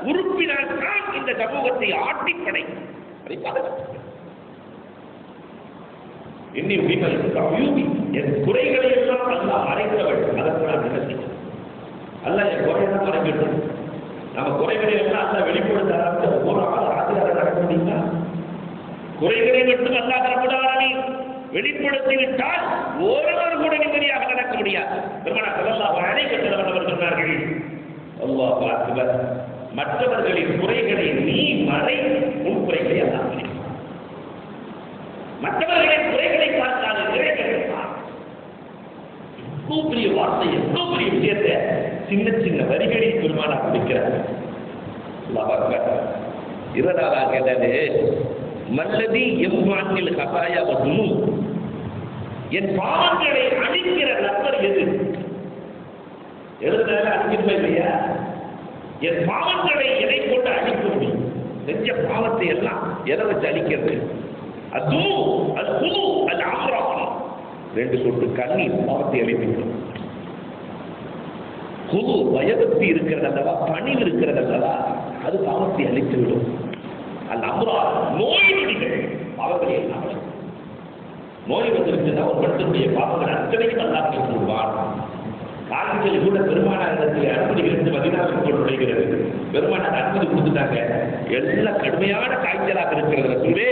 Speaker 1: உறுப்பினால் தான் இந்த சமூகத்தை ஆட்டிப்படை அதை பாதுகாத்து எண்ணி உரிமை என் குறைகளை எல்லாம் அல்லாஹ் மறைத்தவள். அதற்கு நான் என்ன செய்யும்? அல்லாஹ் என் குறையெல்லாம் மறைக்கட்டும். நம்ம குறைகளை எல்லாம் அல்லாஹ் வெளிப்படுத்த ஆரம்பித்த ஒரு ஆள் ஆசிரியர் நடக்க முடியுமா? குறைகளை மட்டும் அல்லாஹ் தரப்படாதே வெளிப்படுத்திவிட்டால் ஒருவர் கூட நிம்மதியாக நடக்க முடியாது. பெருமானார் ஸல்லல்லாஹு அலைஹி வஸல்லம் அவர்கள் சொன்னார்கள், அல்லாஹ் அக்பர், மற்றவர்களின் குறைகளை நீ மறை, உன் குறைகளை அல்லாஹ் மறைப்பான். மற்றவர்களின் குறைகளை பார்த்தால் நிறைகள் எவ்வளவு பெரிய வார்த்தை, எவ்வளவு பெரிய விஷயத்தை சின்ன சின்ன வரிகளில் பெருமானார் கொடுக்கிறார். அல்லாஹ் அக்பர். 20ஆவது கேட்டது, மல்லதி எம்மானில் கசாயா வதுனு, என் பாவங்களை அழிக்கிற நபர் எது? எழுதுனால அழிக்கிறதா இல்லையா? என் பாவங்களை எதை கொண்டு அழிக்க முடியும்? செஞ்ச பாவத்தை எல்லாம் எதை வச்சு அழிக்கிறது? அது அது குழு, அது ஆமராசி. 2 சொட்டு கண்ணீர் பாவத்தை அழித்துவிடும். குழு வயதுக்கு இருக்கிறதல்லவா, பணிவு இருக்கிறதல்லவா, அது பாவத்தை அழித்துவிடும். அந்த அம்ரா நோய் நொடிகள் பாவங்களை எல்லாம் நோய் வந்திருக்கின்ற ஒரு மனிதனுடைய பாவங்கள் அத்தனையும் அல்லாஹ் சொல்வான். காய்ச்சல் கூட பெருமானாரிடத்தில் அனுமதி இருந்து மதீனாவுக்கு கொண்டு நுழைகிறது. பெருமானார் அனுமதி கொடுத்துட்டாங்க. எல்லாம் கடுமையான காய்ச்சலாக இருக்கிறது ரசூலே,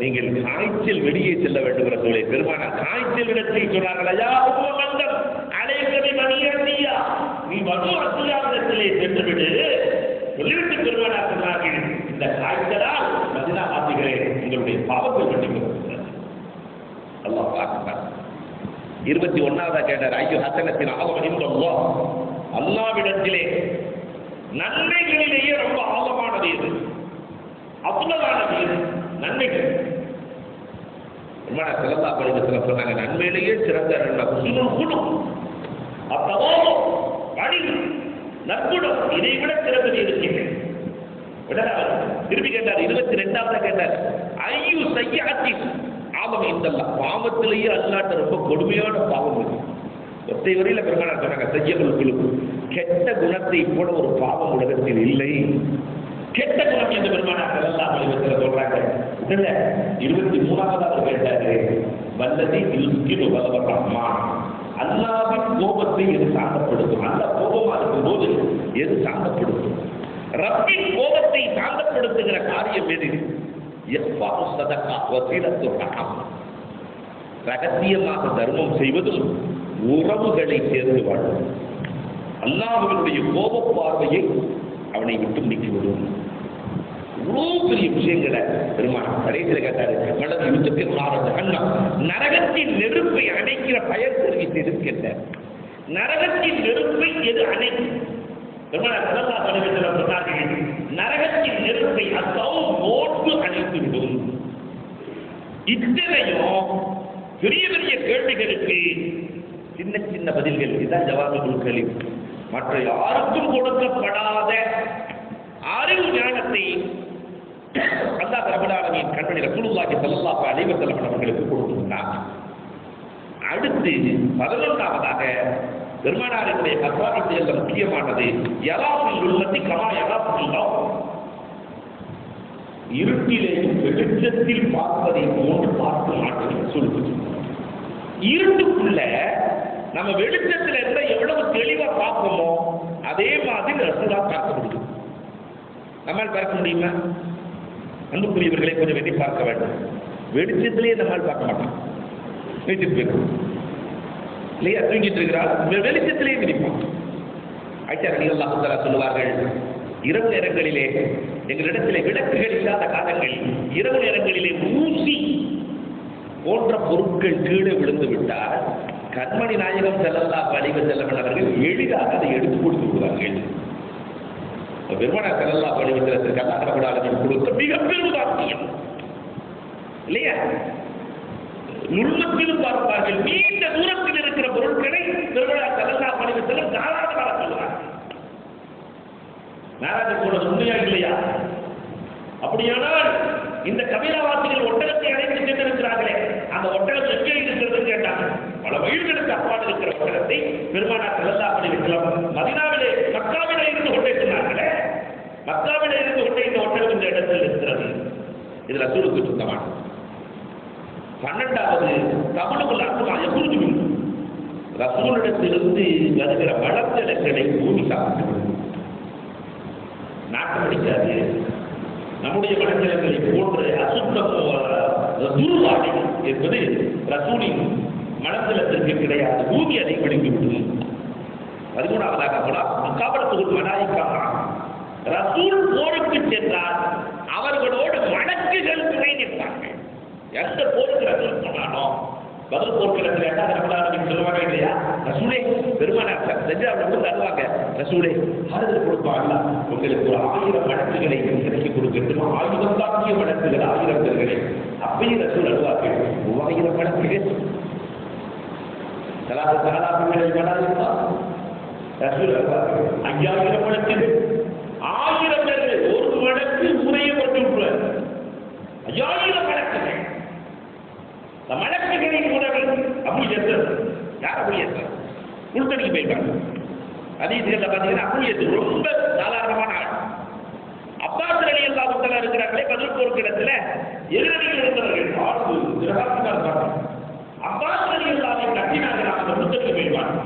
Speaker 1: நீங்கள் காய்ச்சல் வெளியே செல்ல வேண்டும் ரசூலே. பெருமானார் காய்ச்சல் இடத்தில் சொன்னார்கள், ஐயா மந்தம் அலைக்கதை மணியா, நீ மது அசுயாவிடத்திலே சென்று விடு சொல்லிவிட்டு பெருமானார் சொன்னார்கள், இந்த காய்ச்சலால் மதீனா வாசிகளே உங்களுடைய பாவத்தை கண்டிப்பாக. அல்லாஹ் பார்க்கிறார். 21ஆவது கேட்டார், ஐயோ ஹசனத்தின் ஆகமனின்றோ, அல்லாவிடத்திலே நன்மைகளிலேயே ரொம்ப ஆழமானது எது, அப்புலமானது எது? நன்மைகள். ஸல்லல்லாஹு அலைஹி வஸல்லம் சொன்னாங்க, நன்மையிலேயே சிறந்த குணம், அப்போ பணி நற்குணம், இதை விட சிறந்தது இருக்கிறது. திருப்பி கேட்டார், 22ஆவது கேட்டார், ஐயோ சையாத்தி பாவம் இந்தல்லாம், பாவத்திலேயே அல்லாட்ட ரொம்ப கொடுமையான பாவம் இருக்கு. ஒத்தை வரையில பெருமானார் சொன்னாங்க, செய்யங்கள் குழு, கெட்ட குணத்தை போல ஒரு பாவம் உலகத்தில் இல்லை. கெட்ட குணம் என்று பெருமானார் ஸல்லல்லாஹு அலைஹி வஸல்லம் சொல்றாங்க. இல்ல 23ஆவது கேட்டாரு, வல்லதி யுஸ்கினு வலவ ரஹ்மான், அல்லாஹ்வின் கோபத்தை எது சாந்தப்படுத்தும்? அல்லாஹ் கோபமா இருக்கும் போது எது சாந்தப்படுத்தும்? ரப்பின் கோபத்தை சாந்தப்படுத்துகிற காரியம் எது? ரகசியமாக தர்மம் செய்வதும் உறவுகளை சேர்ந்து வாழும். அல்லாஹ்வினுடைய கோப பார்வையை அவனை விட்டு நீக்கிவிடும். இவ்வளவு பெரிய விஷயங்களை பெருமானார் கடைசியில் கேட்டாரு, மனது யுத்தத்திற்கு நரகத்தின் நெருப்பை அணைக்கிற பயர் தெரிவித்து இருக்கின்ற நரகத்தின் நெருப்பை எது அணைக்கும்? பெருமானார் ஸல்லல்லாஹு அலைஹி வஸல்லம் சொன்னார்கள், நரகத்தின் நெருப்பை அல்லாஹ் நோட்டு அணைத்து விடும். இத்தனையும் பெரிய பெரிய கேள்விகளுக்கு சின்ன சின்ன பதில்கள். இதுதான் ஜவாபுல் கலீம். மற்ற யாருக்கும் கொடுக்கப்படாத அறிவு ஞானத்தை அல்லாஹ் ரப்பல் ஆலமீன் கண்மணி ரசூலுல்லாஹி ஸல்லல்லாஹு அலைஹி வஸல்லம் அவர்களுக்கு கொடுத்திருந்தார். அடுத்து 11ஆவதாக பெருமானாரினுடைய கர்வாவிற்கு எல்லாம் முக்கியமானது யராஃபில் உள்ளத்தி கமா யராஃபில், இருட்டிலேயும் வெளிச்சத்தில் பார்ப்பதை போன்று பார்க்க மாட்டேன் சொல்லுது. இருட்டுக்குள்ள நம்ம வெளிச்சத்தில் இருந்தா எவ்வளவு தெளிவா பார்ப்போமோ அதே மாதிரி ரசூலா பார்க்க முடியும். நம்மால் பார்க்க முடியுமா? அன்புக்குரியவர்களை கொஞ்சம் வெட்டி பார்க்க வேண்டும். வெளிச்சத்திலேயே நம்மால் பார்க்க மாட்டோம். இல்லையா, தூங்கிட்டு இருக்கிறார், வெளிச்சத்திலேயே நினைப்போம். ஆயிஷா ரலியல்லாஹு தஆலா சொல்லுவார்கள், இரவு நேரங்களிலே எங்களிடத்திலே விளக்குகள் இல்லாத காலங்களில் இரவு நேரங்களிலே ஊசி போன்ற பொருட்கள் கீழே விழுந்து விட்டால் கண்மணி நாயகம் ஸல்லல்லாஹு அலைஹி வஸல்லம் அவர்கள் எளிதாக அதை எடுத்து கொடுத்து விடுவார்கள். பெருமானார் ஸல்லல்லாஹு அலைஹி வஸல்லம் அல்லாஹ் ரப்பல் ஆலமீன் கொடுத்த மிகப்பெரும் பாக்கியம் இல்லையா? நுண்மத்திலும் பார்ப்பார்கள். நீண்ட தூரத்தில் இருக்கிற பொருட்களை பெருமானார் ஸல்லல்லாஹு அலைஹி வஸல்லம் தாராளமாக சொல்லுவார்கள். மேராஜ் போனது உண்மையா இல்லையா? அப்படியானால் இந்த கபீரவாசிகள் ஒட்டகத்தை அழைத்து சென்றிருக்கிறார்களே, அந்த ஒட்டகம் எங்கே இருக்கிறது கேட்டாங்க. பல மைல்களுக்கு அப்பால் இருக்கிற ஒட்டகத்தை பெருமானார் ஸல்லல்லாஹு அலைஹி வஸல்லம் மதீனாவிலே மக்காவிலே இருந்து கொண்டே சொன்னார்களே, மக்காவிலே இருந்து கொண்டே இந்த ஒட்டகம் இந்த இடத்தில் இருக்கிறது. இது ரசூலுக்கு சொந்தமான 12வது தமிழுக்குள் அர்த்தமாக யகுருஜு ரசூலிடத்திலிருந்து வருகிற வளர்த்தலங்களை பூமி சாப்பிட்டு நாட்டம் அடிக்காது. நம்முடைய வளர்த்தலங்களை போன்ற அசுத்தமோ துருவாடை என்பது ரசூலின் மனத்தலத்திற்கு கிடையாது. பூமி அதை வெளிக்கிவிடும். 13வதாக முகாபலத்துக்குள் மலாயிக்காமா ரசூல் போருக்கு சென்றால் அவர்களோடு வழக்குகள் துணை நிற்பார்கள். எந்த போருக்கு ரசூல் சொன்னானோ பதில் போர்க்களத்தில் என்ன ரமலானுக்கு சொல்லுவாங்க இல்லையா, ரசூலே பெருமானார் செஞ்சு அவங்க தருவாங்க. ரசூலே ஆறுதல் கொடுப்பாங்க, உங்களுக்கு ஒரு 1000 வழக்குகளை கிடைக்க கொடுக்கட்டும், 1000 தாக்கிய வழக்குகள் 1000 பேர்களை. அப்பயும் ரசூல் அழுவார்கள், 3000 வழக்குகள் சலாத்துகளை வராதுமா ரசூல் அழுவார்கள். 5000 வழக்குகள் 1000 பேர்கள் ஒரு வழக்கு முறையப்பட்டு 5000 வழக்குகள். வழக்குகளின் உணவு அபூஜர் யார் அபூஜர் உள்தடிக்கு போயிருக்காங்க. அதீஸ்ல பாத்தீங்கன்னா அபூஜர் ரொம்ப சாதாரணமான ஆள். அப்பாஸ் ரலியல்லாஹு தஆலா இருக்கிறார்களே பதில் போர்க்கிடத்துல எதிரணியில் இருந்தவர்கள் ஆறு கிரகமாக அப்பாஸ் ரலியல்லாஹு கட்டினார்கள். அந்த உள்தடிக்கு போயிருவாங்க.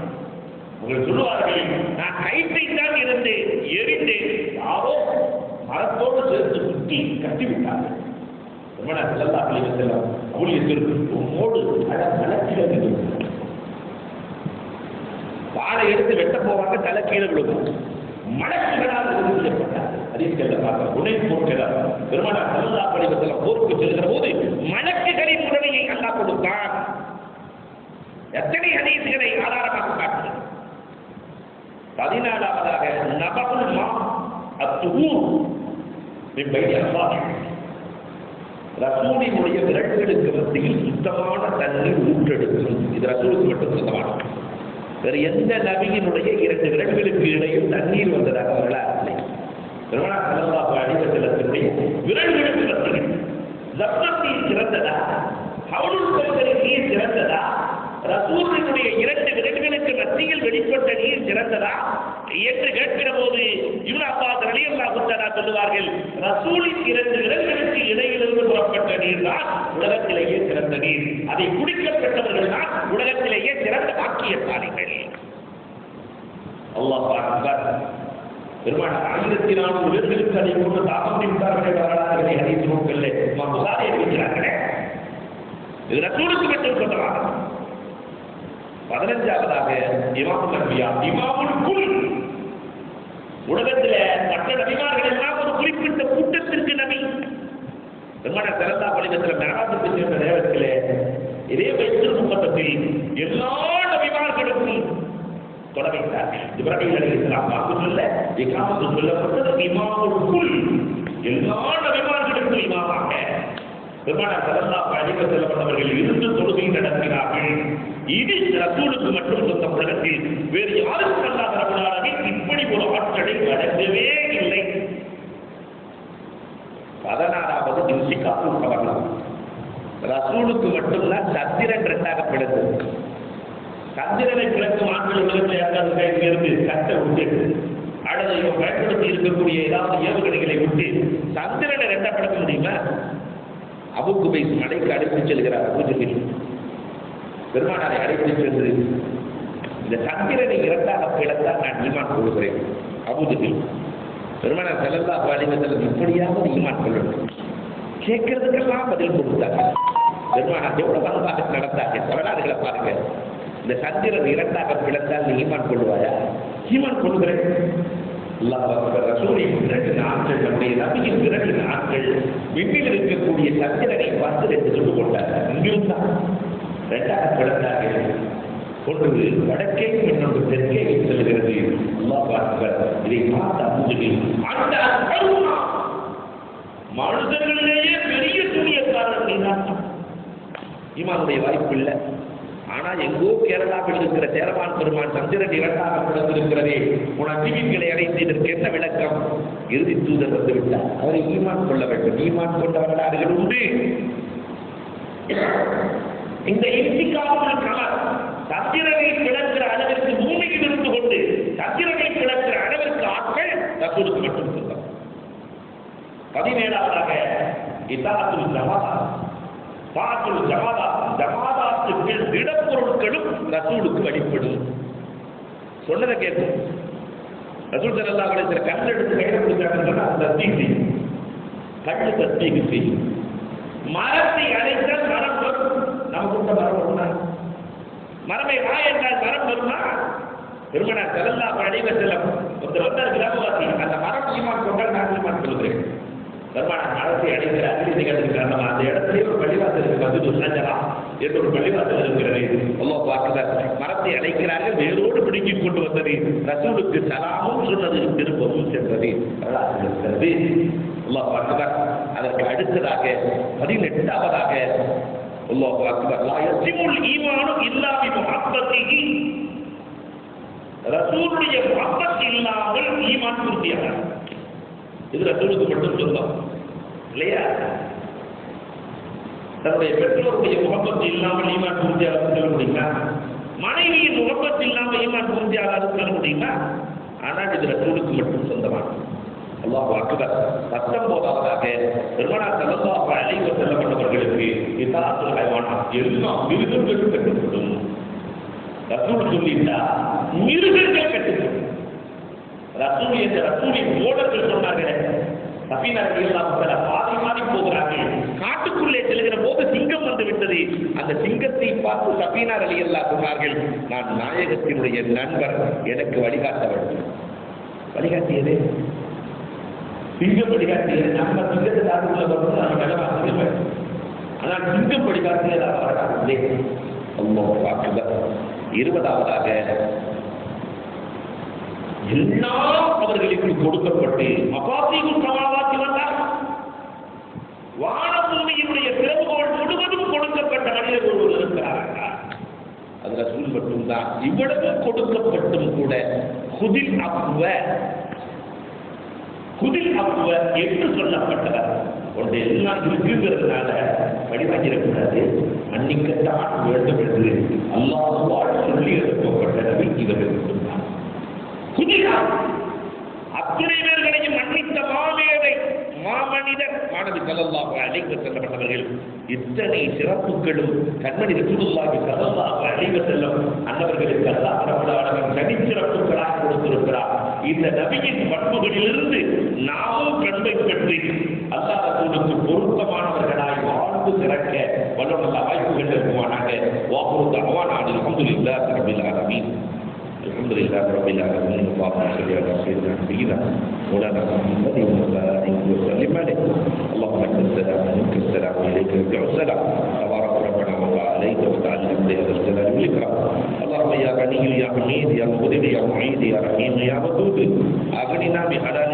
Speaker 1: உங்களுக்கு சொல்லுவார்கள், நான் கைத்தை தான் இருந்து எரிந்து யாரோ மரத்தோடு சேர்த்து குத்தி கட்டிவிட்டார்கள். ஸல்லல்லாஹு அலைஹி வஸல்லம் அவுலியத்திற்கு உம்மோடு தலைக்கீழ வாழை எடுத்து வெட்ட போவாங்க, தலைக்கீழ விழுகும். மடக்குகளால் செய்யப்பட்டார். ஹதீஸ்கள்ல பார்க்க உடை போர்க்கிறார். பெருமானார் ஸல்லல்லாஹு அலைஹி வஸல்லம் போருக்கு செல்கிற போது மலக்குகளின் உடலையை அல்லாஹ் கொடுத்தான். எத்தனை ஹதீஸ்களை ஆதாரமாக காட்டுகிறது. 14வதாக நபகுல் மா அத்துஹூர் பிபைனி அல்லாஹ் ரசூலினுடைய விரல்களுக்கு மத்தியில் சுத்தமான தண்ணீர் ஊற்றெடுக்கும். இது ரசூலுக்கு மட்டும் சொந்தமானது. வேறு எந்த நபியினுடைய 2 விரல்களுக்கு இடையில் தண்ணீர் வந்ததாக வரலாறு இல்லை. பெருமானார் ஸல்லல்லாஹு அலைஹி வஸல்லத்தினுடைய விரல்களுக்கு மத்தியில் ஜப்னீர் சிறந்ததா, ஹவுலுல் கௌசரின் நீர் சிறந்ததா, ரசூலினுடைய 2 விரல்களுக்கு மத்தியில் வெளிப்பட்ட நீர் சிறந்ததா என்று கேட்கிற போது இப்னு அப்பாஸ் ரலியல்லாஹு தஆலா சொல்லுவார்கள், ரசூலின் 2 விரல்களுக்கு இடையிலிருந்து புறப்பட்ட நீர் தான் உலகத்திலேயே சிறந்த நீர். அதை குடிக்கப்பட்டவர்கள் தான் உலகத்திலேயே சிறந்த பாக்கியசாலிகள். அல்லாஹ் அக்பர். பெருமானார் 1400 பேர்களுக்கு அதை கொண்டு தாகம் நின்றார்கள். வரலாறுகளை ஹதீஸ் நூல்களிலே இமாம் புகாரி அறிவிக்கிறார்களே, இது ரசூலுக்கு மட்டும் சொந்தமாக. 15வதாக இமாமுல் அன்பியா இமாமுல் குல். உலகத்தில் மற்ற நபிமார்கள் எல்லாம் ஒரு குறிப்பிட்ட கூட்டத்திற்கு நபி. பெருமானார் ஸல்லல்லாஹு அலைஹி வஸல்லம் மிஅராஜுக்கு சென்ற நேரத்திலே இதே பைத்துல் முகத்தத்தில் எல்லா நபிமார்களுக்கும் தொடங்கினார்கள். இப்ராஹீம் அலைஹிஸ்ஸலாம் வாக்கு சொல்ல இகாமத்து சொல்லப்பட்டது இமாமுல் குல். எல்லா நபிமார்களுக்கும் இமாமாக பெருமானார் ஸல்லல்லாஹு அலைஹி வஸல்லம் அவர்கள் இருந்து தொழுகை நடத்தினார்கள். இது ரசூலுக்கு மட்டும் சொந்த. உலகத்தில் வேறு யாருக்கும் அல்லாஹ் ரப்பல் ஆலமீன் இப்படி ஒரு ஆற்றலை வழங்கவே இல்லை. 16வது இன்சிகாஃபுல் கவர்னா ரசூலுக்கு மட்டும்தான் சந்திரன் 2ஆக பிளந்தது. சந்திரனை பிளக்கும் ஆட்கள் உலகத்தில் யாராவது இருந்து கட்ட விட்டு அல்லது பயன்படுத்தி இருக்கக்கூடிய ஏதாவது ஏவுகணைகளை விட்டு சந்திரனை 2ஆக பிளக்க முடியுமா? அபு குபைஸ் மலைக்கு அழைத்து செல்கிறார். அபூஜஹல் பெருமானாரை அழைத்து சென்று இந்த சந்திரனை 2ஆக பிளந்தால் நான் ஈமான் கொள்கிறேன். அபூஜஹல் பெருமானார் ஸல்லல்லாஹு அலைஹி வஸல்லம் இப்படியாவது ஈமான் கொள்ளணும் கேட்கறதுக்கெல்லாம் பதில் கொடுத்தார்கள். பெருமானார் எவ்வளவு அன்பாக நடந்தார்கள். வரலாறுகளை பாருங்க. இந்த சந்திரன் 2ஆக பிளந்தால் நீ ஈமான் கொள்வாயா? ஈமான் கொள்கிறேன். ரசூலின் 2 நாட்கள் நம்முடைய நபியின் 2 நாட்கள் விண்ணில் இருக்கக்கூடிய சந்திரனை பார்த்து 2 சொல்லு கொண்டார்கள். இங்கிருந்தான் 2ஆக பிளந்தார்கள். ஒன்று வடக்கே இன்னொன்று தெற்கே செல்கிறது. அல்லாஹ் அக்பர். இதை பார்த்த அபூஜஹல் அந்த மனிதர்களிலேயே பெரிய சூரியக்காரன் நீதான். ஈமானுடைய வாய்ப்பு இல்லை. ஆனா எங்கோ கேரளாவில் இருக்கிற சேரமான் பெருமான் சந்திரன் இரண்டாக பிறந்திருக்கிறதே உன் அஜீவிகளை அடைந்து இதற்கு என்ன விளக்கம்? இறுதி தூதர் வந்து விட்டார், அவரை ஈமான் கொள்ள வேண்டும். ஈமான் கொண்ட வரலாறுகள் உண்டு. இந்த இன்சிகாவுல் கமர் சந்திரனை பிளக்கிற அளவிற்கு பூமியில் இருந்து கொண்டு சந்திரனை பிளக்கிற அளவிற்கு ஆட்கள் ரசூலுக்கு மட்டும் சொந்தம். 17ஆவதாக இதாத்துல் ஜமாதா, பாத்துல் ஜமாதா, ஜமாதாத்துக்கு திடப்பொருட்களும் ரசூலுக்கு வழிபடும். சொன்னதை கேட்கும். ரசூல் ஸல்லல்லாஹு அலைஹி வஸல்லம் கல் எடுத்து கையில் கொடுத்தாங்கன்னா தஸ்பீஹ் செய்யும், கல் தஸ்பீஹ் செய்யும். மரத்தை அழைத்தால் மரம் வரும். நமக்கு கூட மரம் வருமா? மரமை வா என்றால் மரம் வருமா? பெருமனார் ஸல்லல்லாஹு அலைஹி வஸல்லம் ஒருத்தர் வந்தார் கிராமவாசி, அந்த மரம் ஈமான் கொண்டால் நான் ஈமான் கொள்கிறேன். பெருமானார் மரத்தை அழைக்கிற அதிர்ச்சி கண்டிருக்கிறார். அந்த இடத்திலே ஒரு பள்ளிவாசல் இருக்கு, மஸ்ஜிது ஷஜரா என்று ஒரு பள்ளிவாசல் இருக்கிறது. அல்லாஹ் பார்க்கிறார், மரத்தை அழைக்கிறார்கள், வேரோடு பிடிக்கிக் கொண்டு வந்தது. ரசூலுக்கு சலாமும் சொன்னது, திருப்பமும் சென்றது. இருக்கிறது. அல்லாஹ் பார்க்கிறார். அதற்கு அடுத்ததாக 18ஆவதாக அல்லாஹ் அக்பர் லா யஸிமுல் ஈமானு இல்லா பி முஹப்பத்திஹி, ரசூலுடைய முஹப்பத் இல்லாமல் ஈமான் பூர்த்தியாகாது. இது ரசூலுக்கு மட்டும் சொந்தம் இல்லையா? தன்னுடைய பெற்றோருடைய முகப்பத்து இல்லாமல் ஈமான் பூர்த்தியாக சொல்ல முடியுமா? மனைவியின் முகப்பத்து இல்லாமல் ஈமான் பூர்த்தியாக சொல்ல முடியுமா? ஆனால் இது ரசூலுக்கு மட்டும் சொந்தமானது. அல்லாஹ் அக்பர். 19ஆவதாக பெருமானார் ஸல்லல்லாஹு அலைஹி வஸல்லம் அவர்களுக்கு இதாத்துல் ஹைவானாத் எல்லா மிருகங்களும் கட்டுப்படும். ரசூல் சொல்லிட்டா மிருகங்கள் கட்டுப்படும். ரசூல் என்ற ரசூலின் ஓடர்கள் சொன்னார்கள், சஃபீனா ரலியல்லாஹு தஆலா பாதி மாறி போகிறார்கள். காட்டுக்குள்ளே செல்கிற போது சிங்கம் வந்து விட்டது. அந்த சிங்கத்தை பார்த்து சஃபீனா ரலியல்லாஹு சொன்னார்கள், நான் நாயகத்தினுடைய நண்பர், எனக்கு வழிகாட்ட வேண்டும். வழிகாட்டியது சிங்கம் வழிகாட்டியது. நம்ம சிங்கத்தை காட்டுக்குள்ள வந்து நம்ம நிலவாசிக்க வேண்டும். ஆனால் சிங்கம் வழிகாட்டியது அவர்களே. அல்லாஹ் அக்பர். 20ஆவதாக எல்லாம் அவர்களுக்கு கொடுக்கப்பட்டு மபாத்தீகுல் சமாவாத்தி வந்தார். வானபூமியினுடைய திறவுகோல் முழுவதும் கொடுக்கப்பட்ட மனிதர் ஒருவர் இருக்கிறார்கள். அது ரசூல் மட்டும்தான். இவ்வளவு கொடுக்கப்பட்டும் கூட குதில் அப்வ என்று சொல்லப்பட்டவர் ஒன்று எல்லாம் இருக்குங்கிறதுனால வழிவாங்கிடக்கூடாது. அன்னிக்கத்தான் வேண்டும் என்று அல்லாஹ்வால் சொல்லி எழுப்பப்பட்ட நபி இவர்கள் சொன்னார். அத்தனை பேர்களையும் மன்னித்த மாமேதை மாமனிதர் மாணவி ஸல்லல்லாஹு அலைஹி வஸல்லம் அவர்கள் இத்தனை சிறப்புகளும் கண்மணி ரசூலுல்லாஹி ஸல்லல்லாஹு அலைஹி வஸல்லம் அன்னவர்களுக்கு அல்லாஹ் ரப்பல் ஆலமீன் தனிச்சிறப்புகளாக கொடுத்திருக்கிறார். இந்த நபியின் பண்புகளிலிருந்து நாமும் கண்மை பெற்று அல்லாஹ் ரசூலுக்கு பொருத்தமானவர்களாய் வாழ்ந்து சிறக்க வல்லவல்ல வாய்ப்புகள் இருக்குமானாக. வாஹுரு தஅவானா அல்ஹம்துலில்லாஹி ரப்பில் ஆலமீன். الحمد لله رب العالمين. اللهم صل على سيدنا نبينا مولانا محمد وعلى اله وسلم عليه. اللهم انت السلام ومنك السلام واليك يرجع السلام. تبارك ربنا وتعاليت وتعالى بهذا الجلال والاكرام. اللهم يا غني يا حميد يا مقتدر يا معيد يا رحيم يا ودود اغننا بحلال